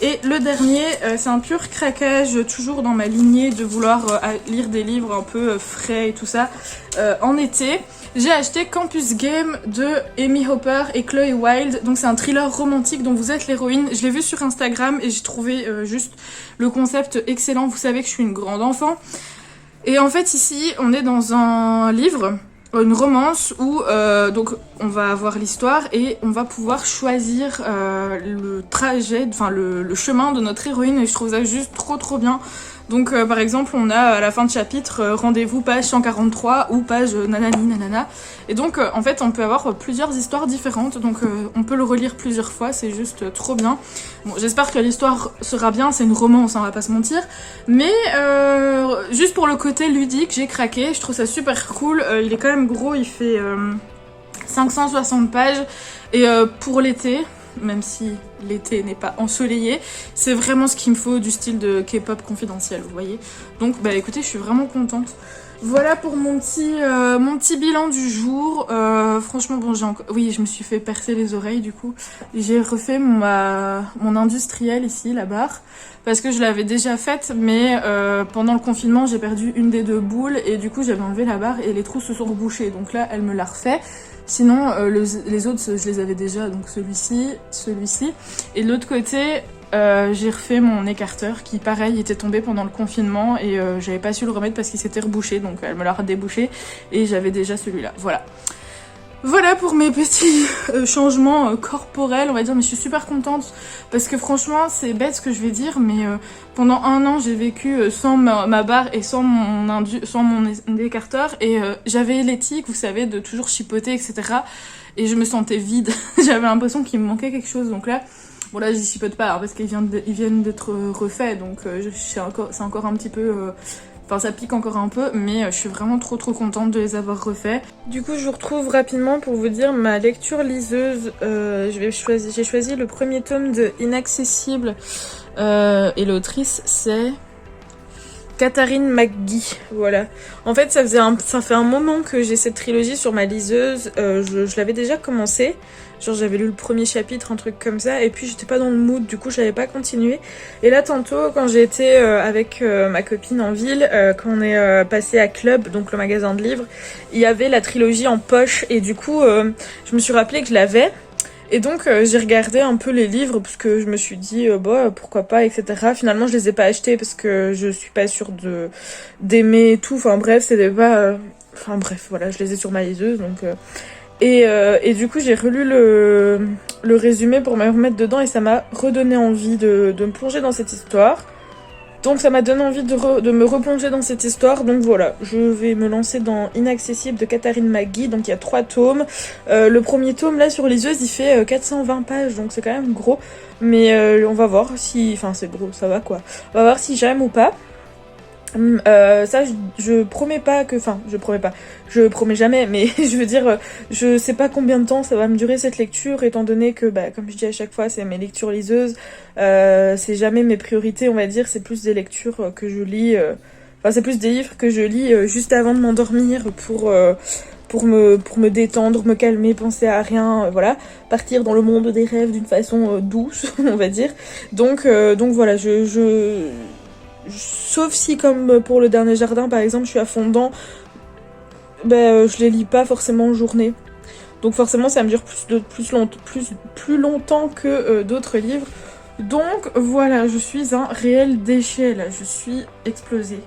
A: Et le dernier, c'est un pur craquage, toujours dans ma lignée de vouloir lire des livres un peu frais et tout ça en été. J'ai acheté Campus Game de Amy Hopper et Chloé Wilde. Donc c'est un thriller romantique dont vous êtes l'héroïne. Je l'ai vu sur Instagram et j'ai trouvé juste le concept excellent. Vous savez que je suis une grande enfant. Et en fait ici on est dans un livre, une romance où donc on va avoir l'histoire et on va pouvoir choisir le trajet, enfin le chemin de notre héroïne, et je trouve ça juste trop bien. Donc par exemple on a à la fin de chapitre rendez-vous page 143 ou page nanani nanana. Et donc en fait on peut avoir plusieurs histoires différentes, donc on peut le relire plusieurs fois, c'est juste trop bien. Bon, j'espère que l'histoire sera bien, c'est une romance, on va pas se mentir. Mais juste pour le côté ludique, j'ai craqué, je trouve ça super cool. Il est quand même gros, il fait 560 pages. Et pour l'été, même si l'été n'est pas ensoleillé, c'est vraiment ce qu'il me faut du style de K-pop confidentiel, vous voyez. Donc bah écoutez, je suis vraiment contente. Voilà pour mon petit bilan du jour. Franchement bon, oui, je me suis fait percer les oreilles du coup. J'ai refait mon industriel ici, la barre, parce que je l'avais déjà faite, mais pendant le confinement j'ai perdu une des deux boules et du coup j'avais enlevé la barre et les trous se sont rebouchés. Donc là elle me l'a refait. Sinon, les autres, je les avais déjà, donc celui-ci. Et de l'autre côté, j'ai refait mon écarteur qui, pareil, était tombé pendant le confinement et j'avais pas su le remettre parce qu'il s'était rebouché, donc elle me l'a redébouché et j'avais déjà celui-là. Voilà. Voilà pour mes petits changements corporels, on va dire, mais je suis super contente parce que franchement, c'est bête ce que je vais dire, mais pendant un an, j'ai vécu sans ma barre et sans mon écarteur et j'avais l'éthique, vous savez, de toujours chipoter, etc. Et je me sentais vide, j'avais l'impression qu'il me manquait quelque chose, donc là, bon là, j'y chipote pas, hein, parce qu'ils viennent d'être refaits, donc c'est encore un petit peu... Enfin ça pique encore un peu, mais je suis vraiment trop contente de les avoir refaits. Du coup je vous retrouve rapidement pour vous dire ma lecture liseuse. J'ai choisi le premier tome de Inaccessible et l'autrice c'est Katharine McGee, voilà. En fait ça fait un moment que j'ai cette trilogie sur ma liseuse, je l'avais déjà commencé. Genre j'avais lu le premier chapitre, un truc comme ça, et puis j'étais pas dans le mood, du coup j'avais pas continué. Et là tantôt, quand j'ai été avec ma copine en ville, quand on est passé à Club, donc le magasin de livres, il y avait la trilogie en poche, et du coup je me suis rappelé que je l'avais. Et donc j'ai regardé un peu les livres, parce que je me suis dit, bah pourquoi pas, etc. Finalement je les ai pas achetés, parce que je suis pas sûre d'aimer tout, enfin bref, c'était pas... Enfin bref, voilà, je les ai sur ma liseuse, donc... Et du coup j'ai relu le résumé pour me remettre dedans et ça m'a redonné envie de me plonger dans cette histoire. Donc ça m'a donné envie de me replonger dans cette histoire. Donc voilà, je vais me lancer dans Inaccessible de Katharine McGee. Donc il y a 3 tomes. Le premier tome là sur liseuse il fait 420 pages, donc c'est quand même gros. Mais on va voir si... Enfin c'est gros, ça va quoi. On va voir si j'aime ou pas. Ça je promets pas que... Enfin je promets jamais, mais je veux dire je sais pas combien de temps ça va me durer cette lecture, étant donné que bah, comme je dis à chaque fois c'est mes lectures liseuses, c'est jamais mes priorités on va dire, c'est plus des lectures que je lis, enfin c'est plus des livres que je lis juste avant de m'endormir pour me détendre, me calmer, penser à rien, voilà, partir dans le monde des rêves d'une façon douce on va dire, donc voilà, sauf si comme pour le dernier jardin par exemple je suis à fond dedans, je les lis pas forcément en journée, donc forcément ça me dure plus longtemps que d'autres livres, donc voilà, je suis un réel déchet là, je suis explosée.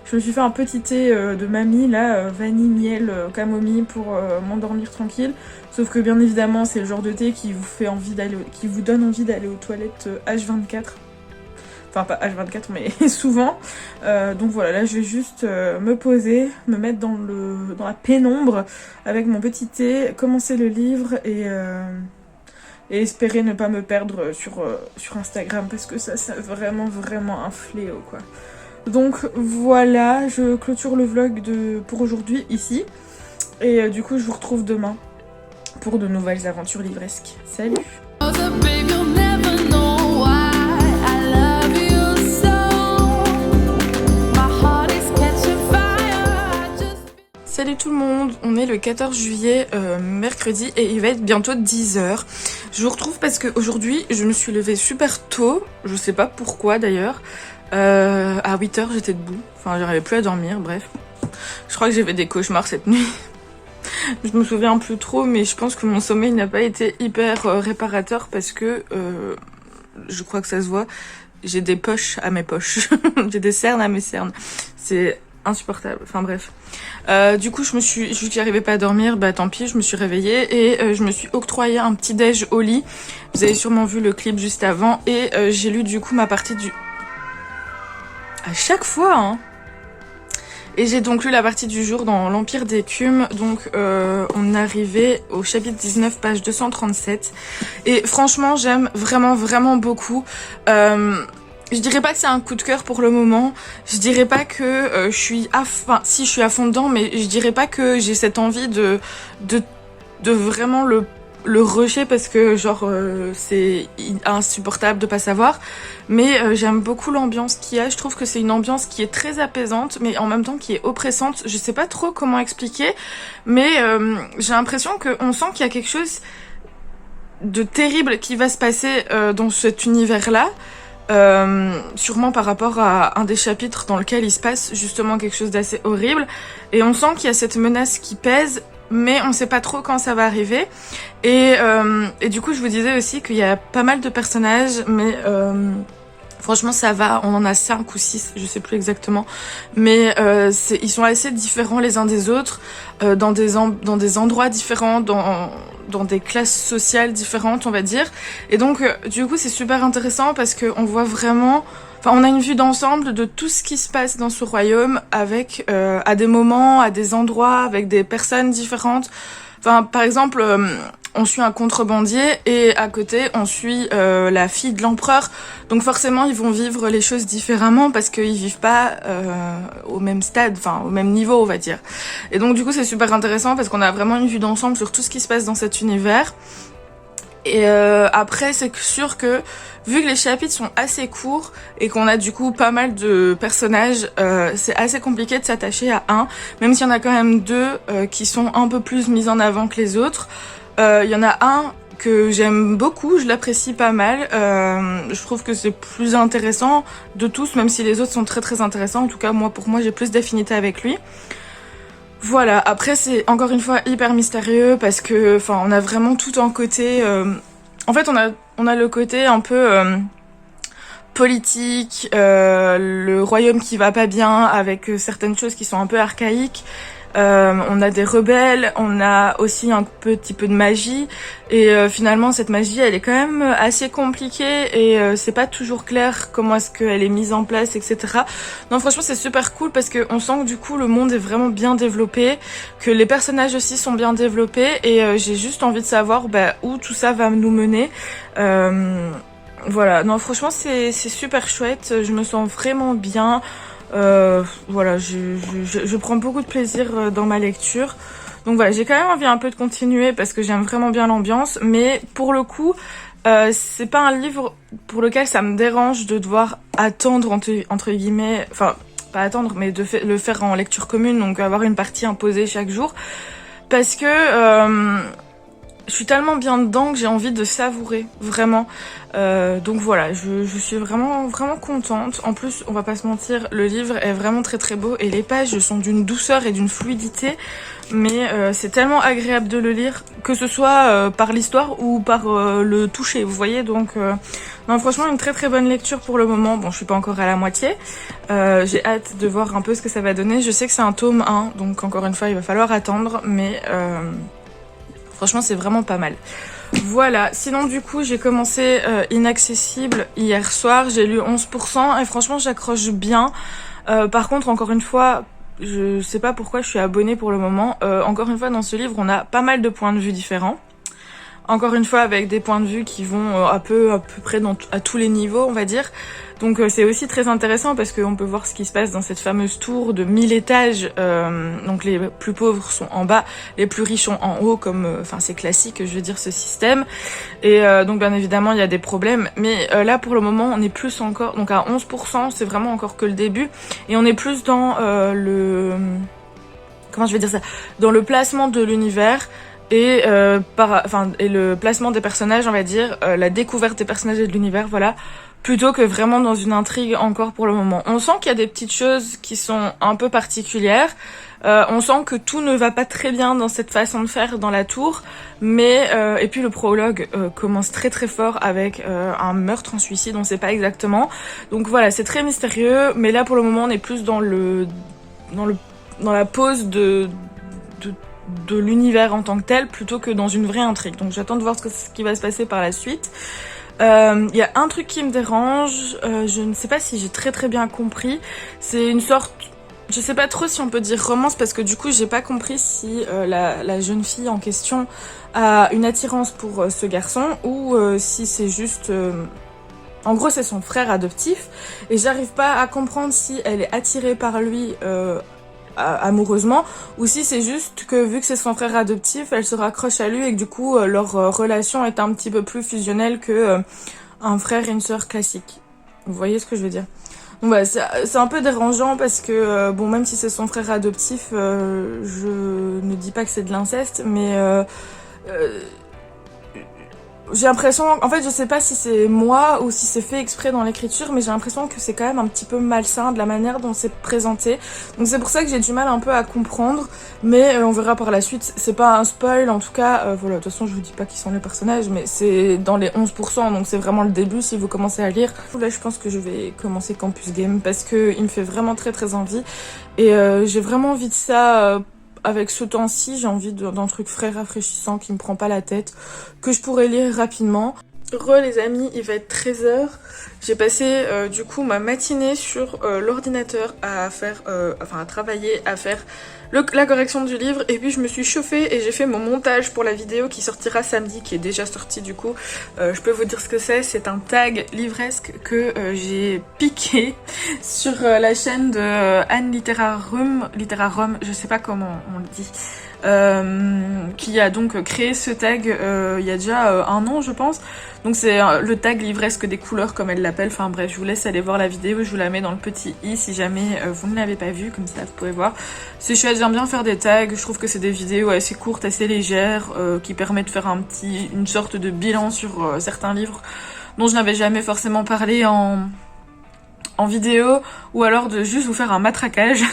A: Je me suis fait un petit thé de mamie là, vanille, miel, camomille pour m'endormir tranquille, sauf que bien évidemment c'est le genre de thé qui vous donne envie d'aller aux toilettes H24. Enfin pas H24 mais souvent, donc voilà, là je vais juste me poser, me mettre dans la pénombre avec mon petit thé, commencer le livre et espérer ne pas me perdre sur Instagram parce que ça c'est vraiment un fléau quoi. Donc voilà, je clôture le vlog pour aujourd'hui ici et du coup je vous retrouve demain pour de nouvelles aventures livresques. Salut! Salut tout le monde, on est le 14 juillet, mercredi, et il va être bientôt 10h. Je vous retrouve parce qu'aujourd'hui, je me suis levée super tôt, je sais pas pourquoi d'ailleurs. À 8h, j'étais debout, enfin j'arrivais plus à dormir, bref. Je crois que j'ai fait des cauchemars cette nuit. Je me souviens plus trop, mais je pense que mon sommeil n'a pas été hyper réparateur parce que, je crois que ça se voit, j'ai des poches à mes poches. J'ai des cernes à mes cernes. C'est insupportable, enfin bref. Du coup vu que j'arrivais pas à dormir, bah tant pis, je me suis réveillée et je me suis octroyé un petit déj au lit. Vous avez sûrement vu le clip juste avant et j'ai lu du coup ma partie du... à chaque fois, hein. Et j'ai donc lu la partie du jour dans l'Empire d'écume, donc on est arrivé au chapitre 19, page 237. Et franchement, j'aime vraiment beaucoup. Je dirais pas que c'est un coup de cœur pour le moment, je dirais pas que je suis si je suis à fond dedans, mais je dirais pas que j'ai cette envie de vraiment le rusher parce que genre c'est insupportable de pas savoir, mais j'aime beaucoup l'ambiance qu'il y a. Je trouve que c'est une ambiance qui est très apaisante mais en même temps qui est oppressante. Je sais pas trop comment expliquer, mais j'ai l'impression qu'on sent qu'il y a quelque chose de terrible qui va se passer dans cet univers-là. Sûrement par rapport à un des chapitres dans lequel il se passe justement quelque chose d'assez horrible, et on sent qu'il y a cette menace qui pèse, mais on sait pas trop quand ça va arriver. Et du coup je vous disais aussi qu'il y a pas mal de personnages, mais franchement ça va, on en a 5 ou 6, je sais plus exactement, mais ils sont assez différents les uns des autres, dans des endroits différents, dans des classes sociales différentes, on va dire. Et donc du coup c'est super intéressant parce que on voit vraiment, on a une vue d'ensemble de tout ce qui se passe dans ce royaume, avec à des moments, à des endroits, avec des personnes différentes. Par exemple, on suit un contrebandier et à côté on suit la fille de l'empereur. Donc forcément ils vont vivre les choses différemment parce qu'ils vivent pas au même stade, au même niveau, on va dire. Et donc du coup c'est super intéressant parce qu'on a vraiment une vue d'ensemble sur tout ce qui se passe dans cet univers. Et après c'est sûr que vu que les chapitres sont assez courts et qu'on a du coup pas mal de personnages, c'est assez compliqué de s'attacher à un, même s'il y en a quand même 2 qui sont un peu plus mis en avant que les autres. Il y en a un que j'aime beaucoup, je l'apprécie pas mal, je trouve que c'est plus intéressant de tous, même si les autres sont très intéressants. En tout cas pour moi j'ai plus d'affinité avec lui. Voilà, après c'est encore une fois hyper mystérieux parce que on a vraiment tout un côté en fait on a le côté un peu politique, le royaume qui va pas bien avec certaines choses qui sont un peu archaïques. On a des rebelles, on a aussi un petit peu de magie, et finalement cette magie elle est quand même assez compliquée et c'est pas toujours clair comment est-ce qu'elle est mise en place, etc. Non franchement c'est super cool parce que on sent que du coup le monde est vraiment bien développé, que les personnages aussi sont bien développés, et j'ai juste envie de savoir où tout ça va nous mener. Voilà, non franchement c'est super chouette, je me sens vraiment bien. Voilà, je prends beaucoup de plaisir dans ma lecture. Donc voilà, j'ai quand même envie un peu de continuer parce que j'aime vraiment bien l'ambiance, mais pour le coup, c'est pas un livre pour lequel ça me dérange de devoir attendre entre guillemets, pas attendre, mais de le faire en lecture commune, donc avoir une partie imposée chaque jour, parce que je suis tellement bien dedans que j'ai envie de savourer, vraiment. Donc voilà, je suis vraiment contente. En plus, on va pas se mentir, le livre est vraiment très beau et les pages sont d'une douceur et d'une fluidité. Mais c'est tellement agréable de le lire, que ce soit par l'histoire ou par le toucher, vous voyez. Donc non, franchement, une très bonne lecture pour le moment. Bon, je suis pas encore à la moitié. J'ai hâte de voir un peu ce que ça va donner. Je sais que c'est un tome 1, donc encore une fois, il va falloir attendre. Mais franchement, c'est vraiment pas mal. Voilà, sinon du coup, j'ai commencé Inaccessible hier soir. J'ai lu 11% et franchement, j'accroche bien. Par contre, encore une fois, je sais pas pourquoi je suis abonnée pour le moment. Encore une fois, dans ce livre, on a pas mal de points de vue différents. Encore une fois, avec des points de vue qui vont à peu près à tous les niveaux, on va dire. Donc c'est aussi très intéressant parce qu'on peut voir ce qui se passe dans cette fameuse tour de 1000 étages. Donc les plus pauvres sont en bas, les plus riches sont en haut, comme c'est classique, je veux dire, ce système. Et donc bien évidemment il y a des problèmes, mais là pour le moment on est plus encore, donc à 11%, c'est vraiment encore que le début, et on est plus dans comment je vais dire ça, dans le placement de l'univers. Et et le placement des personnages, on va dire, la découverte des personnages et de l'univers, voilà, plutôt que vraiment dans une intrigue encore pour le moment. On sent qu'il y a des petites choses qui sont un peu particulières, on sent que tout ne va pas très bien dans cette façon de faire dans la tour, mais et puis le prologue commence très fort avec un meurtre, un suicide, on sait pas exactement. Donc voilà, c'est très mystérieux, mais là pour le moment on est plus dans la pose de l'univers en tant que tel, plutôt que dans une vraie intrigue. Donc j'attends de voir ce qui va se passer par la suite. Il y a un truc qui me dérange, je ne sais pas si j'ai très bien compris, c'est une sorte... Je sais pas trop si on peut dire romance parce que du coup j'ai pas compris si la jeune fille en question a une attirance pour ce garçon ou si c'est juste... En gros c'est son frère adoptif et j'arrive pas à comprendre si elle est attirée par lui amoureusement ou si c'est juste que vu que c'est son frère adoptif elle se raccroche à lui et que du coup leur relation est un petit peu plus fusionnelle que un frère et une sœur classique. Vous voyez ce que je veux dire? Donc bah, c'est un peu dérangeant parce que, bon, même si c'est son frère adoptif, je ne dis pas que c'est de l'inceste, mais j'ai l'impression, en fait je sais pas si c'est moi ou si c'est fait exprès dans l'écriture, mais j'ai l'impression que c'est quand même un petit peu malsain de la manière dont c'est présenté. Donc c'est pour ça que j'ai du mal un peu à comprendre, mais on verra par la suite. C'est pas un spoil en tout cas, voilà, de toute façon je vous dis pas qui sont les personnages, mais c'est dans les 11%, donc c'est vraiment le début si vous commencez à lire. Là je pense que je vais commencer Campus Game parce que il me fait vraiment très envie, et j'ai vraiment envie de ça... Avec ce temps-ci, j'ai envie d'un truc frais, rafraîchissant, qui me prend pas la tête, que je pourrais lire rapidement. Les amis, il va être 13h. J'ai passé du coup ma matinée sur l'ordinateur à faire, à travailler, à faire la correction du livre, et puis je me suis chauffée et j'ai fait mon montage pour la vidéo qui sortira samedi, qui est déjà sortie du coup. Je peux vous dire ce que c'est un tag livresque que j'ai piqué sur la chaîne de Anne Literarum, je sais pas comment on le dit. Qui a donc créé ce tag il y a déjà un an je pense. Donc c'est le tag livresque des couleurs comme elle l'appelle. Enfin bref, je vous laisse aller voir la vidéo, je vous la mets dans le petit i si jamais vous ne l'avez pas vue, comme ça vous pouvez voir. C'est chouette, j'aime bien faire des tags, je trouve que c'est des vidéos assez courtes, assez légères, qui permettent de faire une sorte de bilan sur certains livres dont je n'avais jamais forcément parlé en vidéo, ou alors de juste vous faire un matraquage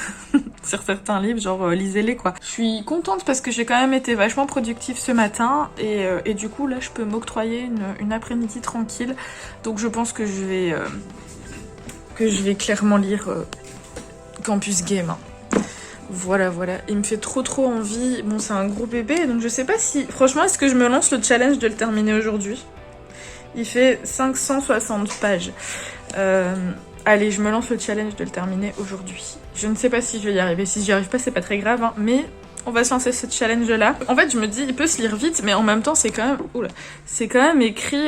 A: sur certains livres, genre lisez-les quoi. Je suis contente parce que j'ai quand même été vachement productive ce matin, et du coup là je peux m'octroyer une après-midi tranquille, donc je pense que je vais clairement lire Campus Game. Hein. Voilà, il me fait trop envie. Bon, c'est un gros bébé, donc je sais pas si... Franchement, est-ce que je me lance le challenge de le terminer aujourd'hui? Il fait 560 pages. Allez, je me lance le challenge de le terminer aujourd'hui. Je ne sais pas si je vais y arriver. Si j'y arrive pas, c'est pas très grave, hein, mais on va se lancer ce challenge-là. En fait, je me dis, il peut se lire vite, mais en même temps, c'est quand même... Oula, c'est quand même écrit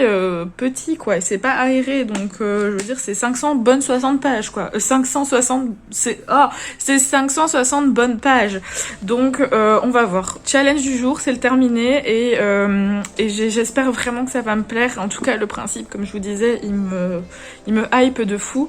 A: petit, quoi. C'est pas aéré, donc je veux dire, c'est 500 bonnes 60 pages, quoi. 560... c'est 560 bonnes pages. Donc, on va voir. Challenge du jour, c'est le terminer, et j'espère vraiment que ça va me plaire. En tout cas, le principe, comme je vous disais, il me hype de fou.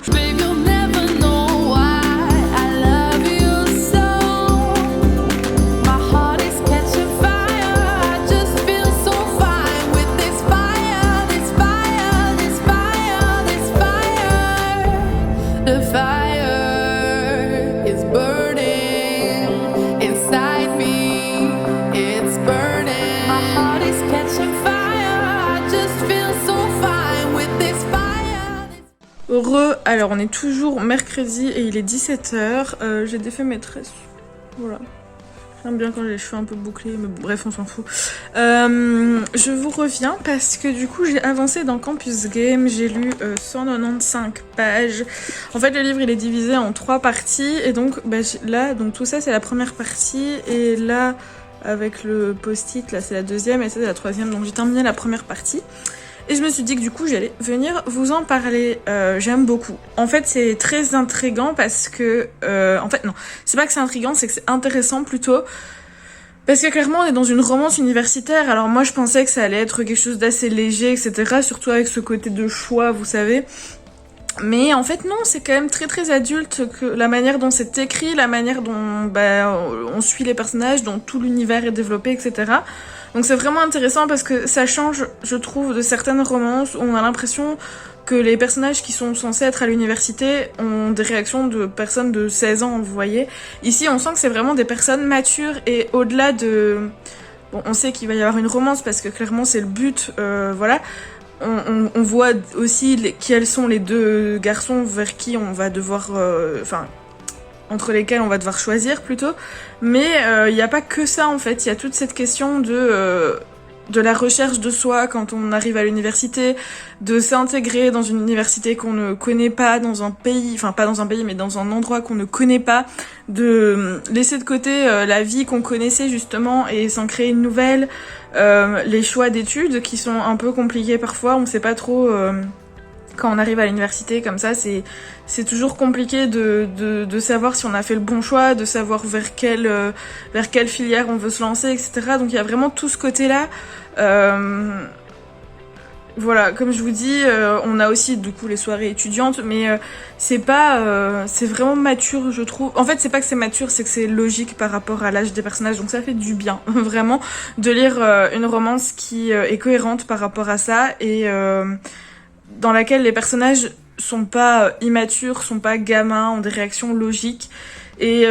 A: Alors on est toujours mercredi et il est 17h, j'ai défait mes tresses, voilà. J'aime bien quand j'ai les cheveux un peu bouclés, mais bon, bref on s'en fout. Je vous reviens parce que du coup j'ai avancé dans Campus Game, j'ai lu 195 pages. En fait le livre il est divisé en 3 parties, et donc bah, là, donc tout ça c'est la première partie, et là avec le post-it là c'est la deuxième, et ça c'est la troisième, donc j'ai terminé la première partie. Et je me suis dit que du coup j'allais venir vous en parler. J'aime beaucoup. En fait c'est très intriguant parce que... en fait non, c'est pas que c'est intriguant, c'est que c'est intéressant plutôt. Parce que clairement on est dans une romance universitaire. Alors moi je pensais que ça allait être quelque chose d'assez léger, etc. Surtout avec ce côté de choix, vous savez. Mais en fait non, c'est quand même très adulte, que la manière dont c'est écrit, la manière dont on suit les personnages, dont tout l'univers est développé, etc. Donc c'est vraiment intéressant parce que ça change, je trouve, de certaines romances où on a l'impression que les personnages qui sont censés être à l'université ont des réactions de personnes de 16 ans, vous voyez. Ici on sent que c'est vraiment des personnes matures, et au-delà de... Bon, on sait qu'il va y avoir une romance parce que clairement c'est le but, voilà. On voit aussi quels sont les deux garçons vers qui on va devoir... entre lesquels on va devoir choisir plutôt, mais il n'y a pas que ça en fait, il y a toute cette question de de la recherche de soi quand on arrive à l'université, de s'intégrer dans une université qu'on ne connaît pas, dans un pays, enfin pas dans un pays mais dans un endroit qu'on ne connaît pas, de laisser de côté la vie qu'on connaissait justement et s'en créer une nouvelle, les choix d'études qui sont un peu compliqués parfois, on sait pas trop quand on arrive à l'université comme ça, c'est toujours compliqué de savoir si on a fait le bon choix, de savoir vers quelle filière on veut se lancer, etc. Donc il y a vraiment tout ce côté-là. Voilà, comme je vous dis, on a aussi du coup les soirées étudiantes, mais c'est vraiment mature, je trouve. En fait, c'est pas que c'est mature, c'est que c'est logique par rapport à l'âge des personnages, donc ça fait du bien, vraiment, de lire une romance qui est cohérente par rapport à ça et dans laquelle les personnages sont pas immatures, sont pas gamins, ont des réactions logiques et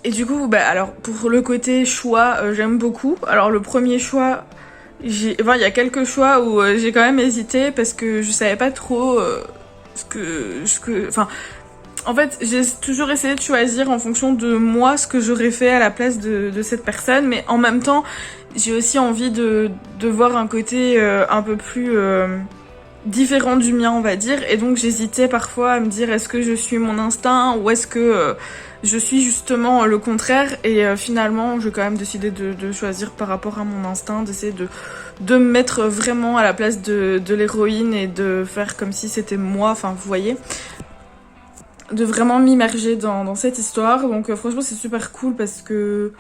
A: du coup, alors pour le côté choix, j'aime beaucoup. Alors le premier choix, il y a quelques choix où j'ai quand même hésité parce que je savais pas trop en fait, j'ai toujours essayé de choisir en fonction de moi ce que j'aurais fait à la place de cette personne, mais en même temps, j'ai aussi envie de voir un côté un peu plus différent du mien, on va dire, et donc j'hésitais parfois à me dire est-ce que je suis mon instinct ou est-ce que je suis justement le contraire, et finalement j'ai quand même décidé de choisir par rapport à mon instinct, d'essayer de me mettre vraiment à la place de l'héroïne et de faire comme si c'était moi, enfin vous voyez, de vraiment m'immerger dans cette histoire. Donc franchement c'est super cool parce que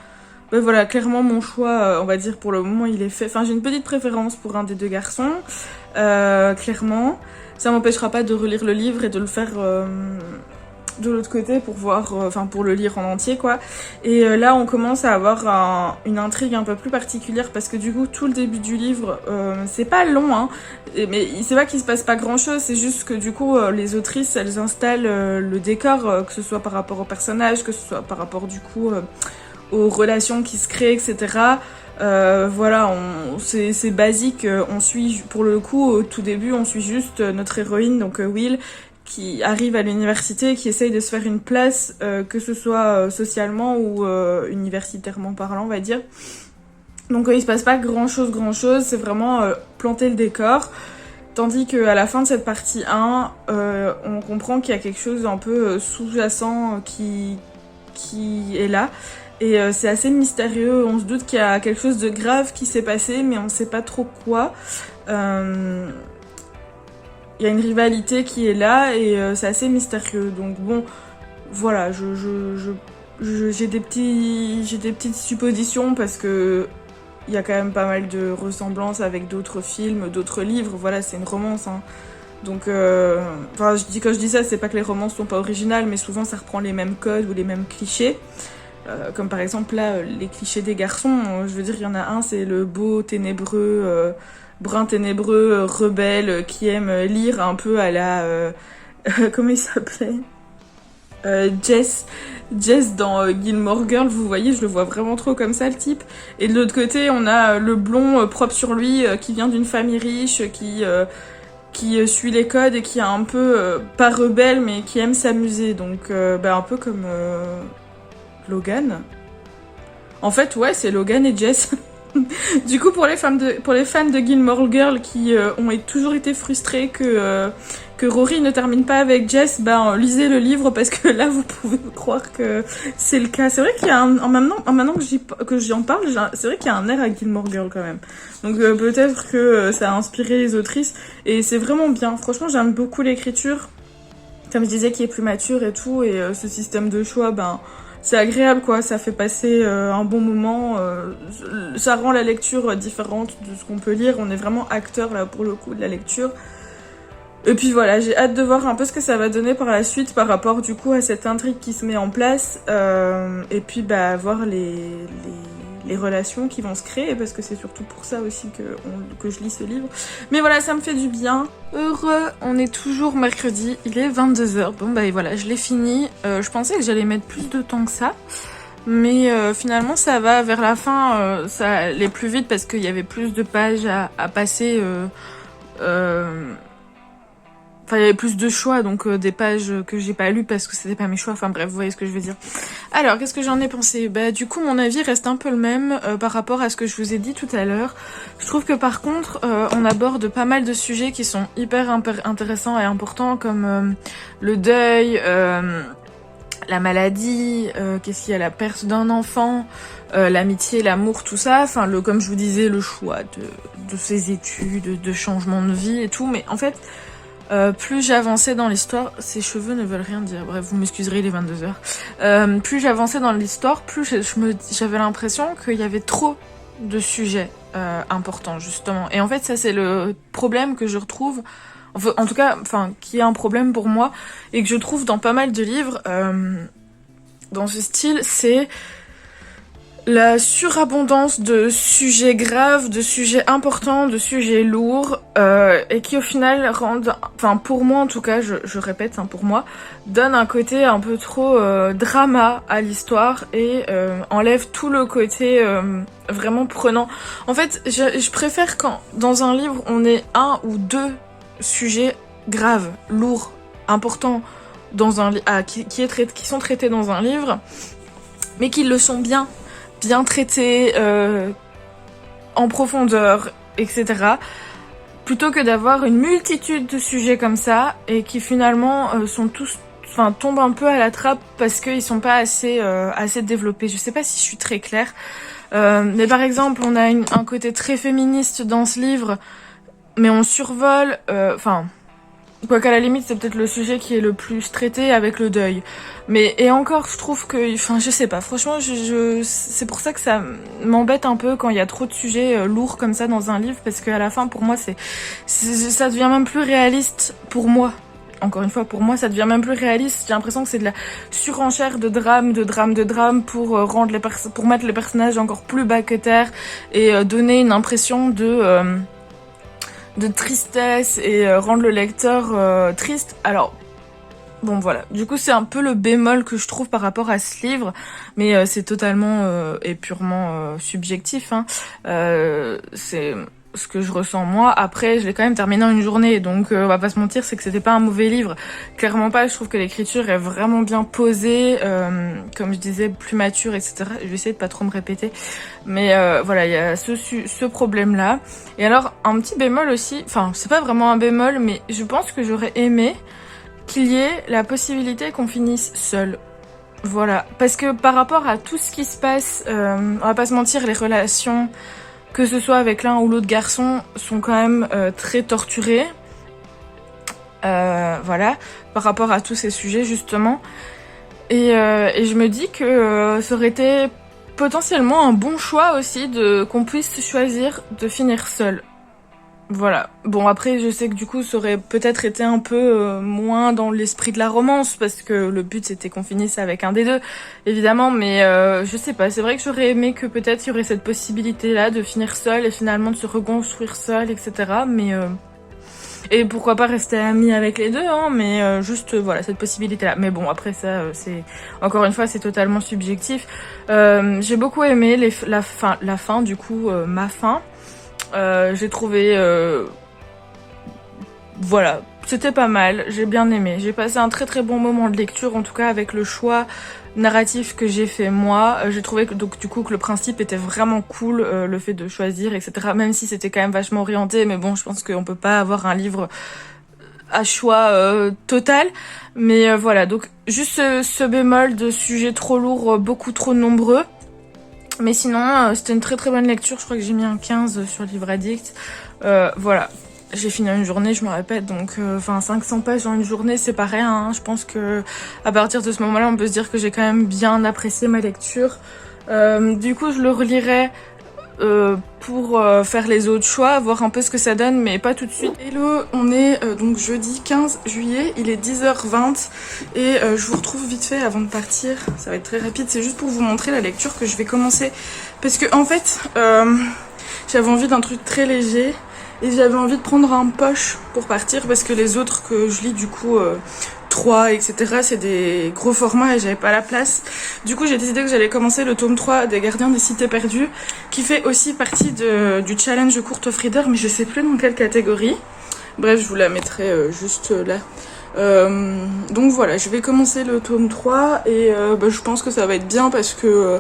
A: voilà, clairement mon choix, on va dire pour le moment il est fait. Enfin j'ai une petite préférence pour un des deux garçons, clairement. Ça m'empêchera pas de relire le livre et de le faire de l'autre côté pour voir, pour le lire en entier quoi. Et là on commence à avoir une intrigue un peu plus particulière parce que du coup tout le début du livre, c'est pas long hein, mais c'est pas qu'il se passe pas grand chose, c'est juste que du coup les autrices elles installent le décor, que ce soit par rapport aux personnages, que ce soit par rapport du coup aux relations qui se créent, etc. Voilà, c'est basique, on suit, pour le coup, au tout début, on suit juste notre héroïne, donc Will, qui arrive à l'université, qui essaye de se faire une place, que ce soit socialement ou universitairement parlant, on va dire. Donc il se passe pas grand chose, c'est vraiment planter le décor. Tandis qu'à la fin de cette partie 1, on comprend qu'il y a quelque chose un peu sous-jacent qui est là. Et c'est assez mystérieux, on se doute qu'il y a quelque chose de grave qui s'est passé, mais on sait pas trop quoi. Il y a une rivalité qui est là et c'est assez mystérieux. Donc bon, voilà, j'ai des petites suppositions parce que il y a quand même pas mal de ressemblances avec d'autres films, d'autres livres. Voilà, c'est une romance, hein. Donc, quand je dis ça, c'est pas que les romances sont pas originales, mais souvent ça reprend les mêmes codes ou les mêmes clichés. Comme par exemple là, les clichés des garçons, je veux dire, il y en a un, c'est le beau, ténébreux, brun ténébreux, rebelle, qui aime lire un peu à la... comment il s'appelait Jess dans Gilmore Girls, vous voyez, je le vois vraiment trop comme ça le type. Et de l'autre côté, on a le blond propre sur lui, qui vient d'une famille riche, qui suit les codes et qui est un peu, pas rebelle, mais qui aime s'amuser. Donc un peu comme... Logan. En fait, ouais, c'est Logan et Jess. Du coup, pour les fans de Gilmore Girl qui ont toujours été frustrés que Rory ne termine pas avec Jess, lisez le livre parce que là, vous pouvez croire que c'est le cas. C'est vrai qu'il y a maintenant que j'en parle, c'est vrai qu'il y a un air à Gilmore Girl quand même. Donc peut-être que ça a inspiré les autrices et c'est vraiment bien. Franchement, j'aime beaucoup l'écriture. Comme je disais, qui est plus mature et tout, et ce système de choix, c'est agréable quoi, ça fait passer un bon moment, ça rend la lecture différente de ce qu'on peut lire, on est vraiment acteur là pour le coup de la lecture. Et puis voilà, j'ai hâte de voir un peu ce que ça va donner par la suite par rapport du coup à cette intrigue qui se met en place, et puis voir les relations qui vont se créer, parce que c'est surtout pour ça aussi que je lis ce livre. Mais voilà, ça me fait du bien. Heureux, on est toujours mercredi, il est 22h. Bon et voilà, je l'ai fini. Je pensais que j'allais mettre plus de temps que ça, mais finalement ça va, vers la fin, ça allait plus vite parce qu'il y avait plus de pages à passer Enfin, il y avait plus de choix, donc des pages que j'ai pas lues parce que c'était pas mes choix. Enfin bref, vous voyez ce que je veux dire. Alors, qu'est-ce que j'en ai pensé? Bah du coup, mon avis reste un peu le même par rapport à ce que je vous ai dit tout à l'heure. Je trouve que par contre, on aborde pas mal de sujets qui sont hyper intéressants et importants, comme le deuil, la maladie, qu'est-ce qu'il y a, la perte d'un enfant, l'amitié, l'amour, tout ça. Enfin, comme je vous disais, le choix de ses études, de changement de vie et tout. Mais en fait, plus j'avançais dans l'histoire, ces cheveux ne veulent rien dire, bref, vous m'excuserez, il est 22h. Plus j'avançais dans l'histoire, plus j'avais l'impression qu'il y avait trop de sujets importants, justement. Et en fait, ça, c'est le problème que je retrouve, en tout cas, qui est un problème pour moi, et que je trouve dans pas mal de livres dans ce style, c'est la surabondance de sujets graves, de sujets importants, de sujets lourds, et qui au final rendent, pour moi en tout cas, je répète, pour moi, donne un côté un peu trop drama à l'histoire et enlève tout le côté vraiment prenant. En fait, je préfère quand dans un livre on ait un ou deux sujets graves, lourds, importants dans un qui sont traités dans un livre, mais qui le sont bien traités, en profondeur, etc. Plutôt que d'avoir une multitude de sujets comme ça et qui finalement tombent un peu à la trappe parce qu'ils sont pas assez développés. Je sais pas si je suis très claire, mais par exemple on a un côté très féministe dans ce livre, mais on survole, quoi qu'à la limite, c'est peut-être le sujet qui est le plus traité avec le deuil. Et encore, je trouve que, je sais pas, franchement, c'est pour ça que ça m'embête un peu quand il y a trop de sujets lourds comme ça dans un livre, parce qu'à la fin, pour moi, ça devient même plus réaliste pour moi. Encore une fois, pour moi, ça devient même plus réaliste. J'ai l'impression que c'est de la surenchère de drame pour pour mettre les personnages encore plus bas que terre et donner une impression de tristesse et rendre le lecteur triste. Alors, bon voilà. Du coup, c'est un peu le bémol que je trouve par rapport à ce livre, mais c'est totalement et purement subjectif. C'est ce que je ressens moi. Après, je l'ai quand même terminé en une journée, donc on va pas se mentir, c'est que c'était pas un mauvais livre. Clairement pas. Je trouve que l'écriture est vraiment bien posée, comme je disais, plus mature, etc. Je vais essayer de pas trop me répéter, mais voilà, il y a ce problème-là. Et alors, un petit bémol aussi. C'est pas vraiment un bémol, mais je pense que j'aurais aimé qu'il y ait la possibilité qu'on finisse seul. Voilà, parce que par rapport à tout ce qui se passe, on va pas se mentir, les relations, que ce soit avec l'un ou l'autre garçon, sont quand même très torturées. Voilà, par rapport à tous ces sujets justement. Et je me dis que ça aurait été potentiellement un bon choix aussi qu'on puisse choisir de finir seul. Voilà. Bon, après, je sais que du coup, ça aurait peut-être été un peu moins dans l'esprit de la romance, parce que le but, c'était qu'on finisse avec un des deux, évidemment, mais je sais pas, c'est vrai que j'aurais aimé que peut-être il y aurait cette possibilité-là de finir seul et finalement de se reconstruire seul, etc., mais... Et pourquoi pas rester amis avec les deux, mais juste, voilà, cette possibilité-là. Mais bon, après ça, c'est... Encore une fois, c'est totalement subjectif. J'ai beaucoup aimé la fin, du coup, ma fin. J'ai trouvé... voilà, c'était pas mal, j'ai bien aimé. J'ai passé un très très bon moment de lecture, en tout cas avec le choix narratif que j'ai fait moi. J'ai trouvé que donc du coup que le principe était vraiment cool, le fait de choisir, etc. Même si c'était quand même vachement orienté, mais bon, je pense qu'on peut pas avoir un livre à choix total. Mais voilà, donc juste ce bémol de sujets trop lourds, beaucoup trop nombreux. Mais sinon, c'était une très très bonne lecture. Je crois que j'ai mis un 15 sur Livre Addict. Voilà. J'ai fini en une journée, je me répète, donc 500 pages en une journée, c'est pas rien. Je pense que à partir de ce moment-là, on peut se dire que j'ai quand même bien apprécié ma lecture. Du coup, je le relirai pour faire les autres choix, voir un peu ce que ça donne, mais pas tout de suite. Hello, on est donc jeudi 15 juillet, il est 10h20 et je vous retrouve vite fait avant de partir. Ça va être très rapide, c'est juste pour vous montrer la lecture que je vais commencer. Parce que en fait, j'avais envie d'un truc très léger. Et j'avais envie de prendre un poche pour partir parce que les autres que je lis du coup 3 etc, c'est des gros formats et j'avais pas la place. Du coup j'ai décidé que j'allais commencer le tome 3 des Gardiens des Cités Perdues, qui fait aussi partie du challenge Court of Reader, mais je sais plus dans quelle catégorie. Bref, je vous la mettrai juste là. Donc voilà, je vais commencer le tome 3 et je pense que ça va être bien parce que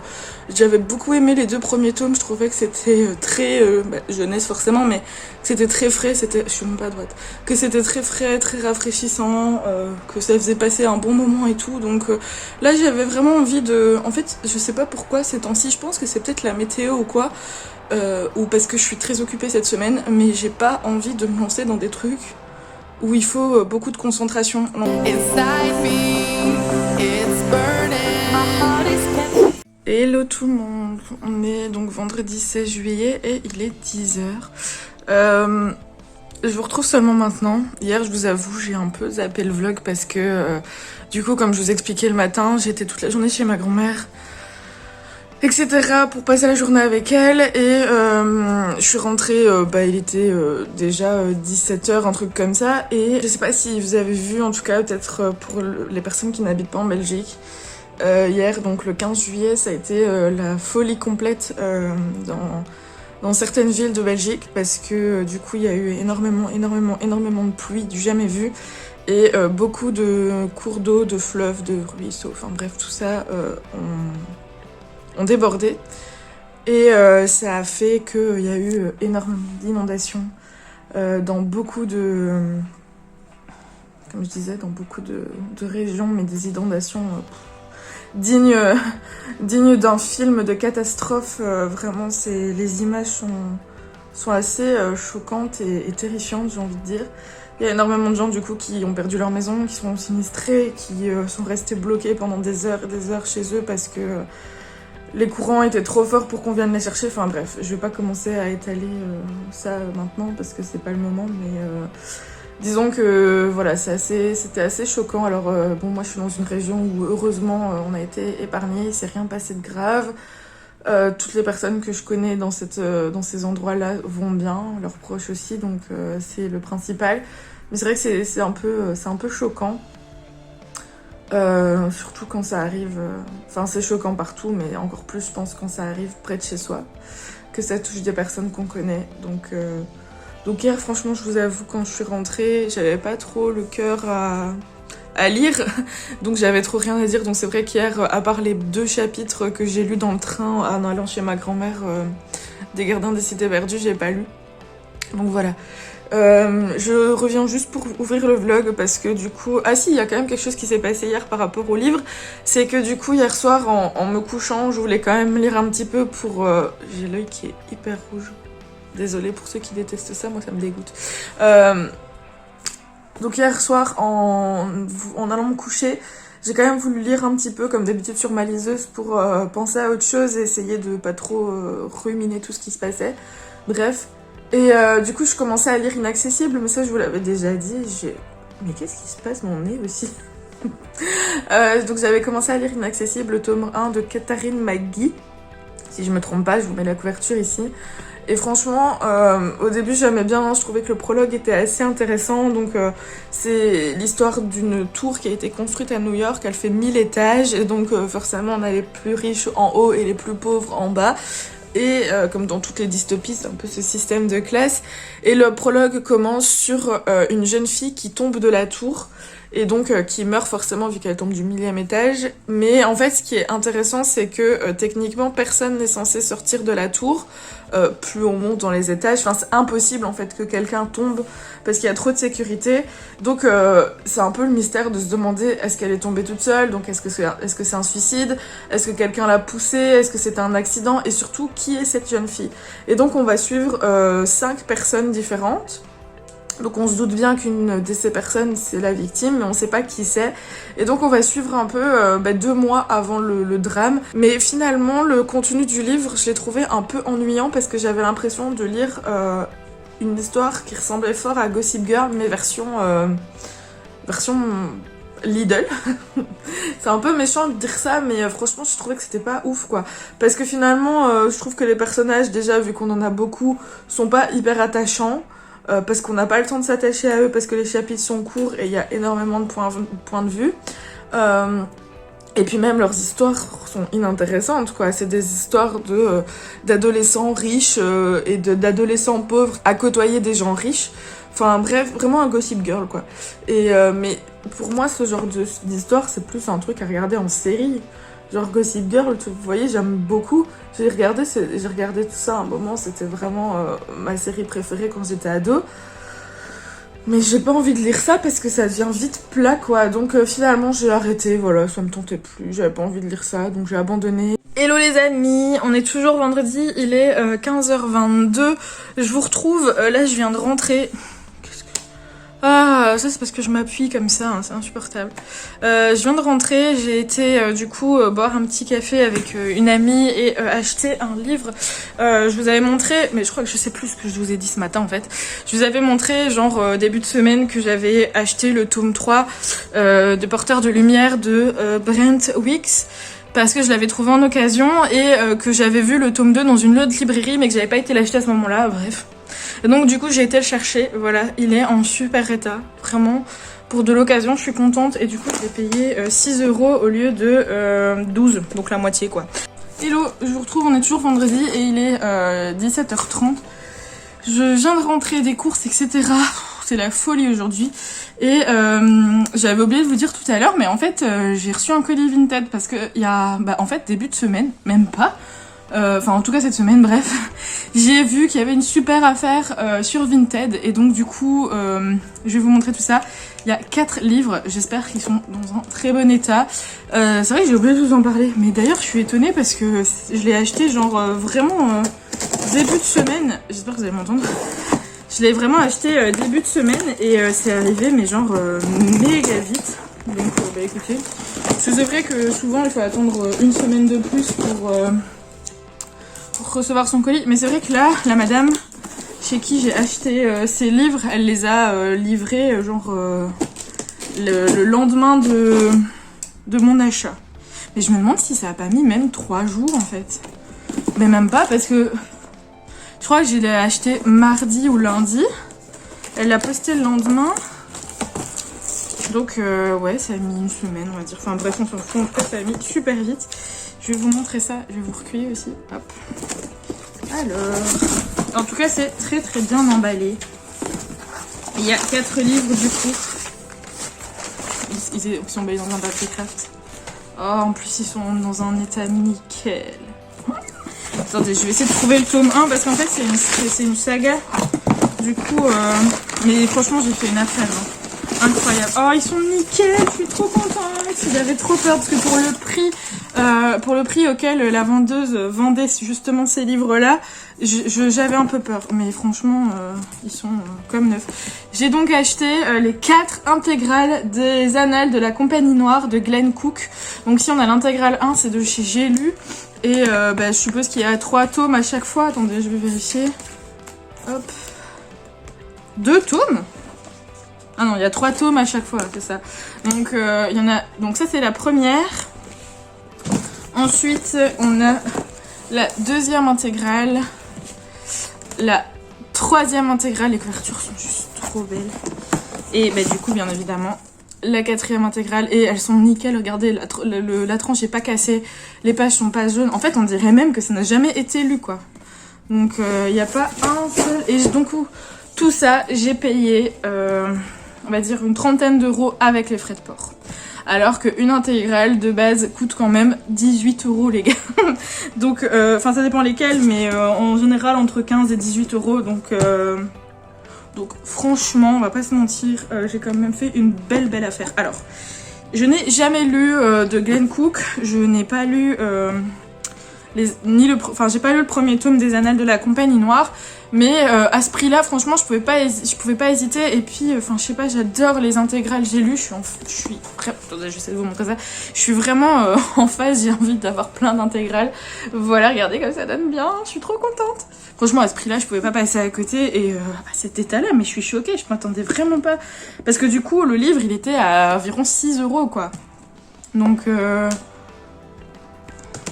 A: j'avais beaucoup aimé les 2 premiers tomes. Je trouvais que c'était très jeunesse forcément, mais c'était très frais, je suis même pas à droite, que c'était très frais, très rafraîchissant, que ça faisait passer un bon moment et tout. Donc là j'avais vraiment envie en fait je sais pas pourquoi ces temps-ci, je pense que c'est peut-être la météo ou quoi, ou parce que je suis très occupée cette semaine, mais j'ai pas envie de me lancer dans des trucs où il faut beaucoup de concentration. Hello tout le monde, on est donc vendredi 16 juillet et il est 10h. Je vous retrouve seulement maintenant. Hier, je vous avoue, j'ai un peu zappé le vlog parce que du coup, comme je vous expliquais le matin, j'étais toute la journée chez ma grand-mère, etc. pour passer la journée avec elle et je suis rentrée, il était déjà 17h, un truc comme ça, et je sais pas si vous avez vu, en tout cas peut-être pour les personnes qui n'habitent pas en Belgique, hier, donc le 15 juillet, ça a été la folie complète dans certaines villes de Belgique parce que du coup il y a eu énormément de pluie du jamais vu et beaucoup de cours d'eau, de fleuves, de ruisseaux, enfin bref tout ça ont débordé et ça a fait qu'il y a eu énormément d'inondations dans beaucoup de, comme je disais, dans beaucoup de régions, mais des inondations dignes d'un film de catastrophe. Vraiment, les images sont assez choquantes et terrifiantes, j'ai envie de dire. Il y a énormément de gens du coup qui ont perdu leur maison, qui sont sinistrés, qui sont restés bloqués pendant des heures et des heures chez eux parce que les courants étaient trop forts pour qu'on vienne les chercher. Enfin bref, je vais pas commencer à étaler ça maintenant parce que c'est pas le moment, mais disons que voilà, c'était assez choquant. Alors moi je suis dans une région où heureusement on a été épargnés, il s'est rien passé de grave. Toutes les personnes que je connais dans ces endroits-là vont bien, leurs proches aussi, donc c'est le principal. Mais c'est vrai que c'est un peu choquant. Surtout quand ça arrive, enfin c'est choquant partout, mais encore plus je pense quand ça arrive près de chez soi, que ça touche des personnes qu'on connaît. Donc hier franchement je vous avoue, quand je suis rentrée, j'avais pas trop le cœur à lire, donc j'avais trop rien à dire. Donc c'est vrai qu'hier, à part les 2 chapitres que j'ai lus dans le train en allant chez ma grand-mère, des Gardiens des Cités Perdues, j'ai pas lu. Donc voilà. Je reviens juste pour ouvrir le vlog parce que du coup... Ah si, il y a quand même quelque chose qui s'est passé hier par rapport au livre. C'est que du coup, hier soir, en me couchant, je voulais quand même lire un petit peu pour... J'ai l'œil qui est hyper rouge. Désolée pour ceux qui détestent ça, moi ça me dégoûte. Donc hier soir, en allant me coucher, j'ai quand même voulu lire un petit peu, comme d'habitude sur ma liseuse, pour penser à autre chose et essayer de pas trop ruminer tout ce qui se passait. Bref. Et du coup, je commençais à lire Inaccessible, mais ça, je vous l'avais déjà dit. Mais qu'est-ce qui se passe, mon nez aussi? Donc j'avais commencé à lire Inaccessible, le tome 1 de Katharine McGee. Si je me trompe pas, je vous mets la couverture ici. Et franchement, au début j'aimais bien, je trouvais que le prologue était assez intéressant. Donc c'est l'histoire d'une tour qui a été construite à New York, elle fait 1000 étages, et donc forcément on a les plus riches en haut et les plus pauvres en bas. Et comme dans toutes les dystopies, c'est un peu ce système de classe. Et le prologue commence sur une jeune fille qui tombe de la tour, et donc qui meurt forcément vu qu'elle tombe du 1000e étage. Mais en fait, ce qui est intéressant, c'est que techniquement, personne n'est censé sortir de la tour. Plus on monte dans les étages, enfin c'est impossible en fait que quelqu'un tombe parce qu'il y a trop de sécurité. Donc c'est un peu le mystère de se demander, est-ce qu'elle est tombée toute seule, donc est-ce que c'est un suicide, est-ce que quelqu'un l'a poussée, est-ce que c'est un accident, et surtout qui est cette jeune fille. Et donc on va suivre 5 personnes différentes. Donc on se doute bien qu'une de ces personnes c'est la victime, mais on sait pas qui c'est. Et donc on va suivre un peu 2 mois avant le drame. Mais finalement le contenu du livre, je l'ai trouvé un peu ennuyant parce que j'avais l'impression de lire une histoire qui ressemblait fort à Gossip Girl, mais version Lidl. C'est un peu méchant de dire ça, mais franchement je trouvais que c'était pas ouf quoi. Parce que finalement je trouve que les personnages, déjà vu qu'on en a beaucoup, sont pas hyper attachants. Parce qu'on n'a pas le temps de s'attacher à eux, parce que les chapitres sont courts et il y a énormément de points de vue. Et puis même leurs histoires sont inintéressantes, quoi. C'est des histoires d'adolescents riches et d'adolescents pauvres à côtoyer des gens riches. Enfin bref, vraiment un Gossip Girl, quoi. Et mais pour moi, ce genre d'histoire, c'est plus un truc à regarder en série. Genre Gossip Girl, vous voyez, j'aime beaucoup. J'ai regardé tout ça à un moment, c'était vraiment ma série préférée quand j'étais ado. Mais j'ai pas envie de lire ça parce que ça devient vite plat, quoi. Donc finalement j'ai arrêté, voilà, ça me tentait plus, j'avais pas envie de lire ça, donc j'ai abandonné. Hello les amis, on est toujours vendredi, il est 15h22, je vous retrouve, là je viens de rentrer. Ah, ça c'est parce que je m'appuie comme ça, hein, c'est insupportable. Je viens de rentrer, j'ai été du coup boire un petit café avec une amie et acheter un livre. Je vous avais montré, mais je crois que je sais plus ce que je vous ai dit ce matin en fait. Je vous avais montré genre début de semaine que j'avais acheté le tome 3 de Porteur de Lumière de Brent Weeks. Parce que je l'avais trouvé en occasion et que j'avais vu le tome 2 dans une autre librairie mais que j'avais pas été l'acheter à ce moment-là, bref. Et donc du coup j'ai été le chercher, voilà, il est en super état, vraiment, pour de l'occasion, je suis contente et du coup je l'ai payé 6 € au lieu de 12, donc la moitié quoi. Hello, je vous retrouve, on est toujours vendredi et il est 17h30. Je viens de rentrer des courses, etc. C'est la folie aujourd'hui. Et j'avais oublié de vous dire tout à l'heure, mais en fait j'ai reçu un colis Vinted parce que il y a, en fait début de semaine, même pas, enfin en tout cas cette semaine, bref, j'ai vu qu'il y avait une super affaire sur Vinted et donc du coup je vais vous montrer tout ça. Il y a 4 livres, j'espère qu'ils sont dans un très bon état. C'est vrai que j'ai oublié de vous en parler, mais d'ailleurs je suis étonnée parce que je l'ai acheté genre vraiment début de semaine, j'espère que vous allez m'entendre. Je l'ai vraiment acheté début de semaine et c'est arrivé mais genre méga vite. Donc bah écoutez, parce que c'est vrai que souvent il faut attendre une semaine de plus pour recevoir son colis. Mais c'est vrai que là, la madame chez qui j'ai acheté ces livres, elle les a livrés genre le lendemain de mon achat. Mais je me demande si ça a pas mis même 3 jours en fait. Mais même pas parce que je crois que je l'ai acheté mardi ou lundi. Elle l'a posté le lendemain. Donc ouais, ça a mis une semaine on va dire. Enfin bref, on s'en fout. En tout cas, ça a mis super vite. Je vais vous montrer ça. Je vais vous recueillir aussi. Hop. Alors. En tout cas, c'est très très bien emballé. Il y a 4 livres du coup. Ils sont emballés dans un papier craft. Oh, en plus, ils sont dans un état nickel. Attendez, je vais essayer de trouver le tome 1 parce qu'en fait c'est une saga. Du coup, mais franchement j'ai fait une affaire. Hein. Incroyable. Oh, ils sont nickel, je suis trop contente. J'avais trop peur parce que pour le prix auquel la vendeuse vendait justement ces livres-là, j'avais un peu peur. Mais franchement, ils sont comme neufs. J'ai donc acheté les 4 intégrales des Annales de la Compagnie Noire de Glenn Cook. Donc si on a l'intégrale 1, c'est de chez J'ai lu. Et je suppose qu'il y a 3 tomes à chaque fois. Attendez, je vais vérifier. Hop. 2 tomes? Ah non, il y a 3 tomes à chaque fois, c'est ça. Donc il y en a. Donc ça c'est la première. Ensuite, on a la 2e intégrale. La 3e intégrale. Les couvertures sont juste trop belles. Et du coup, bien évidemment, la 4e intégrale, et elles sont nickel, regardez, la tranche est pas cassée, les pages sont pas jaunes, en fait on dirait même que ça n'a jamais été lu quoi. Donc il n'y a pas un seul, et donc tout ça j'ai payé on va dire une trentaine d'euros avec les frais de port. Alors qu'une intégrale de base coûte quand même 18 € les gars. Donc enfin ça dépend lesquels, mais en général entre 15 et 18 €, donc franchement, on va pas se mentir, j'ai quand même fait une belle affaire. Alors, je n'ai jamais lu de Glenn Cook, je n'ai pas lu j'ai pas lu le premier tome des Annales de la Compagnie Noire, mais à ce prix-là, franchement, je pouvais pas hésiter. Et puis, enfin, je sais pas, j'adore les intégrales. J'ai lu, attendez, j'essaie de vous montrer ça. Je suis vraiment en phase. J'ai envie d'avoir plein d'intégrales. Voilà, regardez comme ça donne bien. Je suis trop contente. Franchement, à ce prix-là, je pouvais pas passer à côté. Et à cet état-là, mais je suis choquée. Je m'attendais vraiment pas, parce que du coup, le livre, il était à environ 6 € quoi. Donc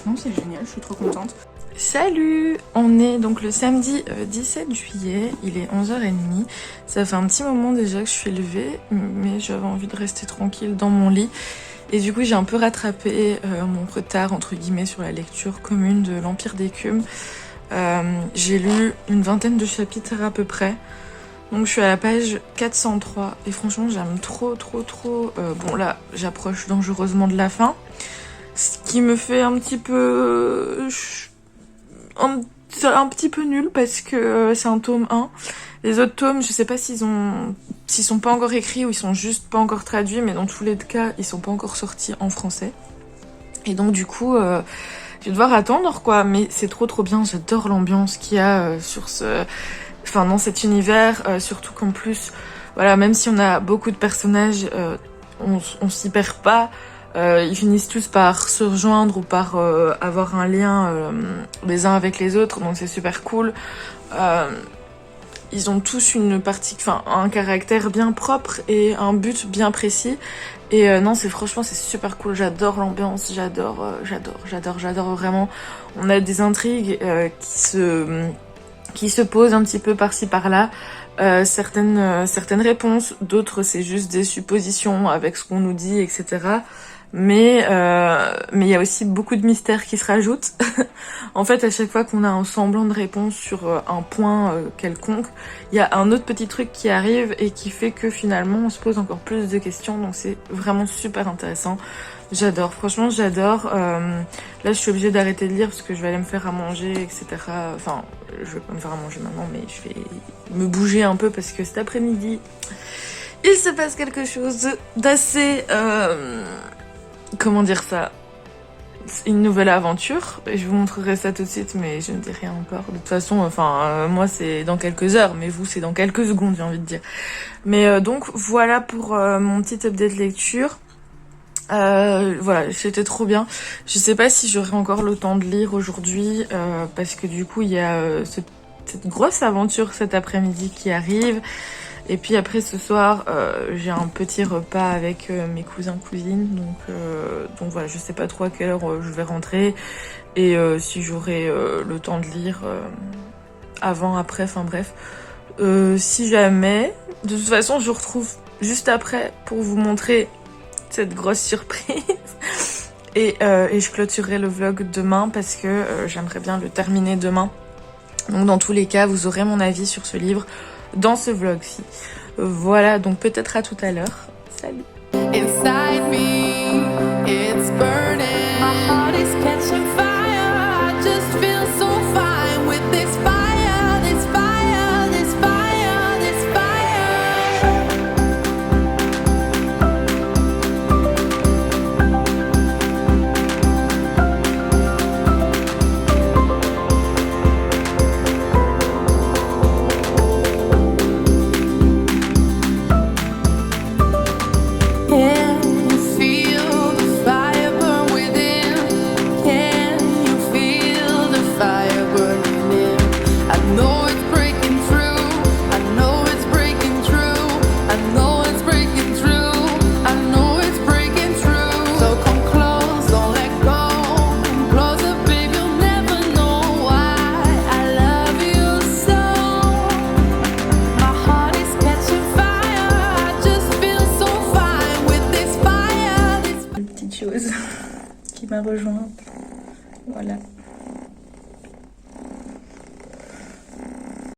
A: non, c'est génial, je suis trop contente. Salut! On est donc le samedi 17 juillet, il est 11h30. Ça fait un petit moment déjà que je suis levée, mais j'avais envie de rester tranquille dans mon lit. Et du coup j'ai un peu rattrapé mon retard entre guillemets sur la lecture commune de l'Empire d'écume. J'ai lu une vingtaine de chapitres à peu près. Donc je suis à la page 403 et franchement j'aime trop. Bon là j'approche dangereusement de la fin. Ce qui me fait un petit peu... un petit peu nul parce que c'est un tome 1. Les autres tomes, je sais pas s'ils sont pas encore écrits ou ils sont juste pas encore traduits, mais dans tous les cas, ils sont pas encore sortis en français. Et donc du coup, je vais devoir attendre quoi, mais c'est trop bien, j'adore l'ambiance qu'il y a dans cet univers, surtout qu'en plus, voilà, même si on a beaucoup de personnages, on s'y perd pas. Ils finissent tous par se rejoindre ou par avoir un lien les uns avec les autres, donc c'est super cool. Ils ont tous un caractère bien propre et un but bien précis. Et non, franchement c'est super cool. J'adore l'ambiance, j'adore vraiment. On a des intrigues qui se posent un petit peu par-ci par-là. Certaines réponses, d'autres c'est juste des suppositions avec ce qu'on nous dit, etc. Mais il y a aussi beaucoup de mystères qui se rajoutent. En fait, à chaque fois qu'on a un semblant de réponse sur un point quelconque, il y a un autre petit truc qui arrive et qui fait que finalement on se pose encore plus de questions. Donc c'est vraiment super intéressant. J'adore, franchement j'adore. Là je suis obligée d'arrêter de lire parce que je vais aller me faire à manger, etc. Enfin, je vais pas me faire à manger maintenant, mais je vais me bouger un peu parce que cet après-midi, il se passe quelque chose d'assez... comment dire ça, une nouvelle aventure. Et je vous montrerai ça tout de suite, mais je ne dis rien encore. De toute façon, moi c'est dans quelques heures, mais vous c'est dans quelques secondes, j'ai envie de dire. Mais donc voilà pour mon petit update lecture. Voilà, c'était trop bien. Je sais pas si j'aurai encore le temps de lire aujourd'hui, parce que du coup il y a cette grosse aventure cet après-midi qui arrive. Et puis après ce soir, j'ai un petit repas avec mes cousins-cousines, donc voilà, je sais pas trop à quelle heure je vais rentrer et si j'aurai le temps de lire avant, après, enfin bref. Si jamais, de toute façon je vous retrouve juste après pour vous montrer cette grosse surprise et je clôturerai le vlog demain parce que j'aimerais bien le terminer demain. Donc dans tous les cas, vous aurez mon avis sur ce livre dans ce vlog-ci. Voilà, donc peut-être à tout à l'heure. Salut. Inside me, it's burning. My heart is catching fire. I just feel so fine with this fire, this fire, this fire, this qui m'a rejointe. Voilà.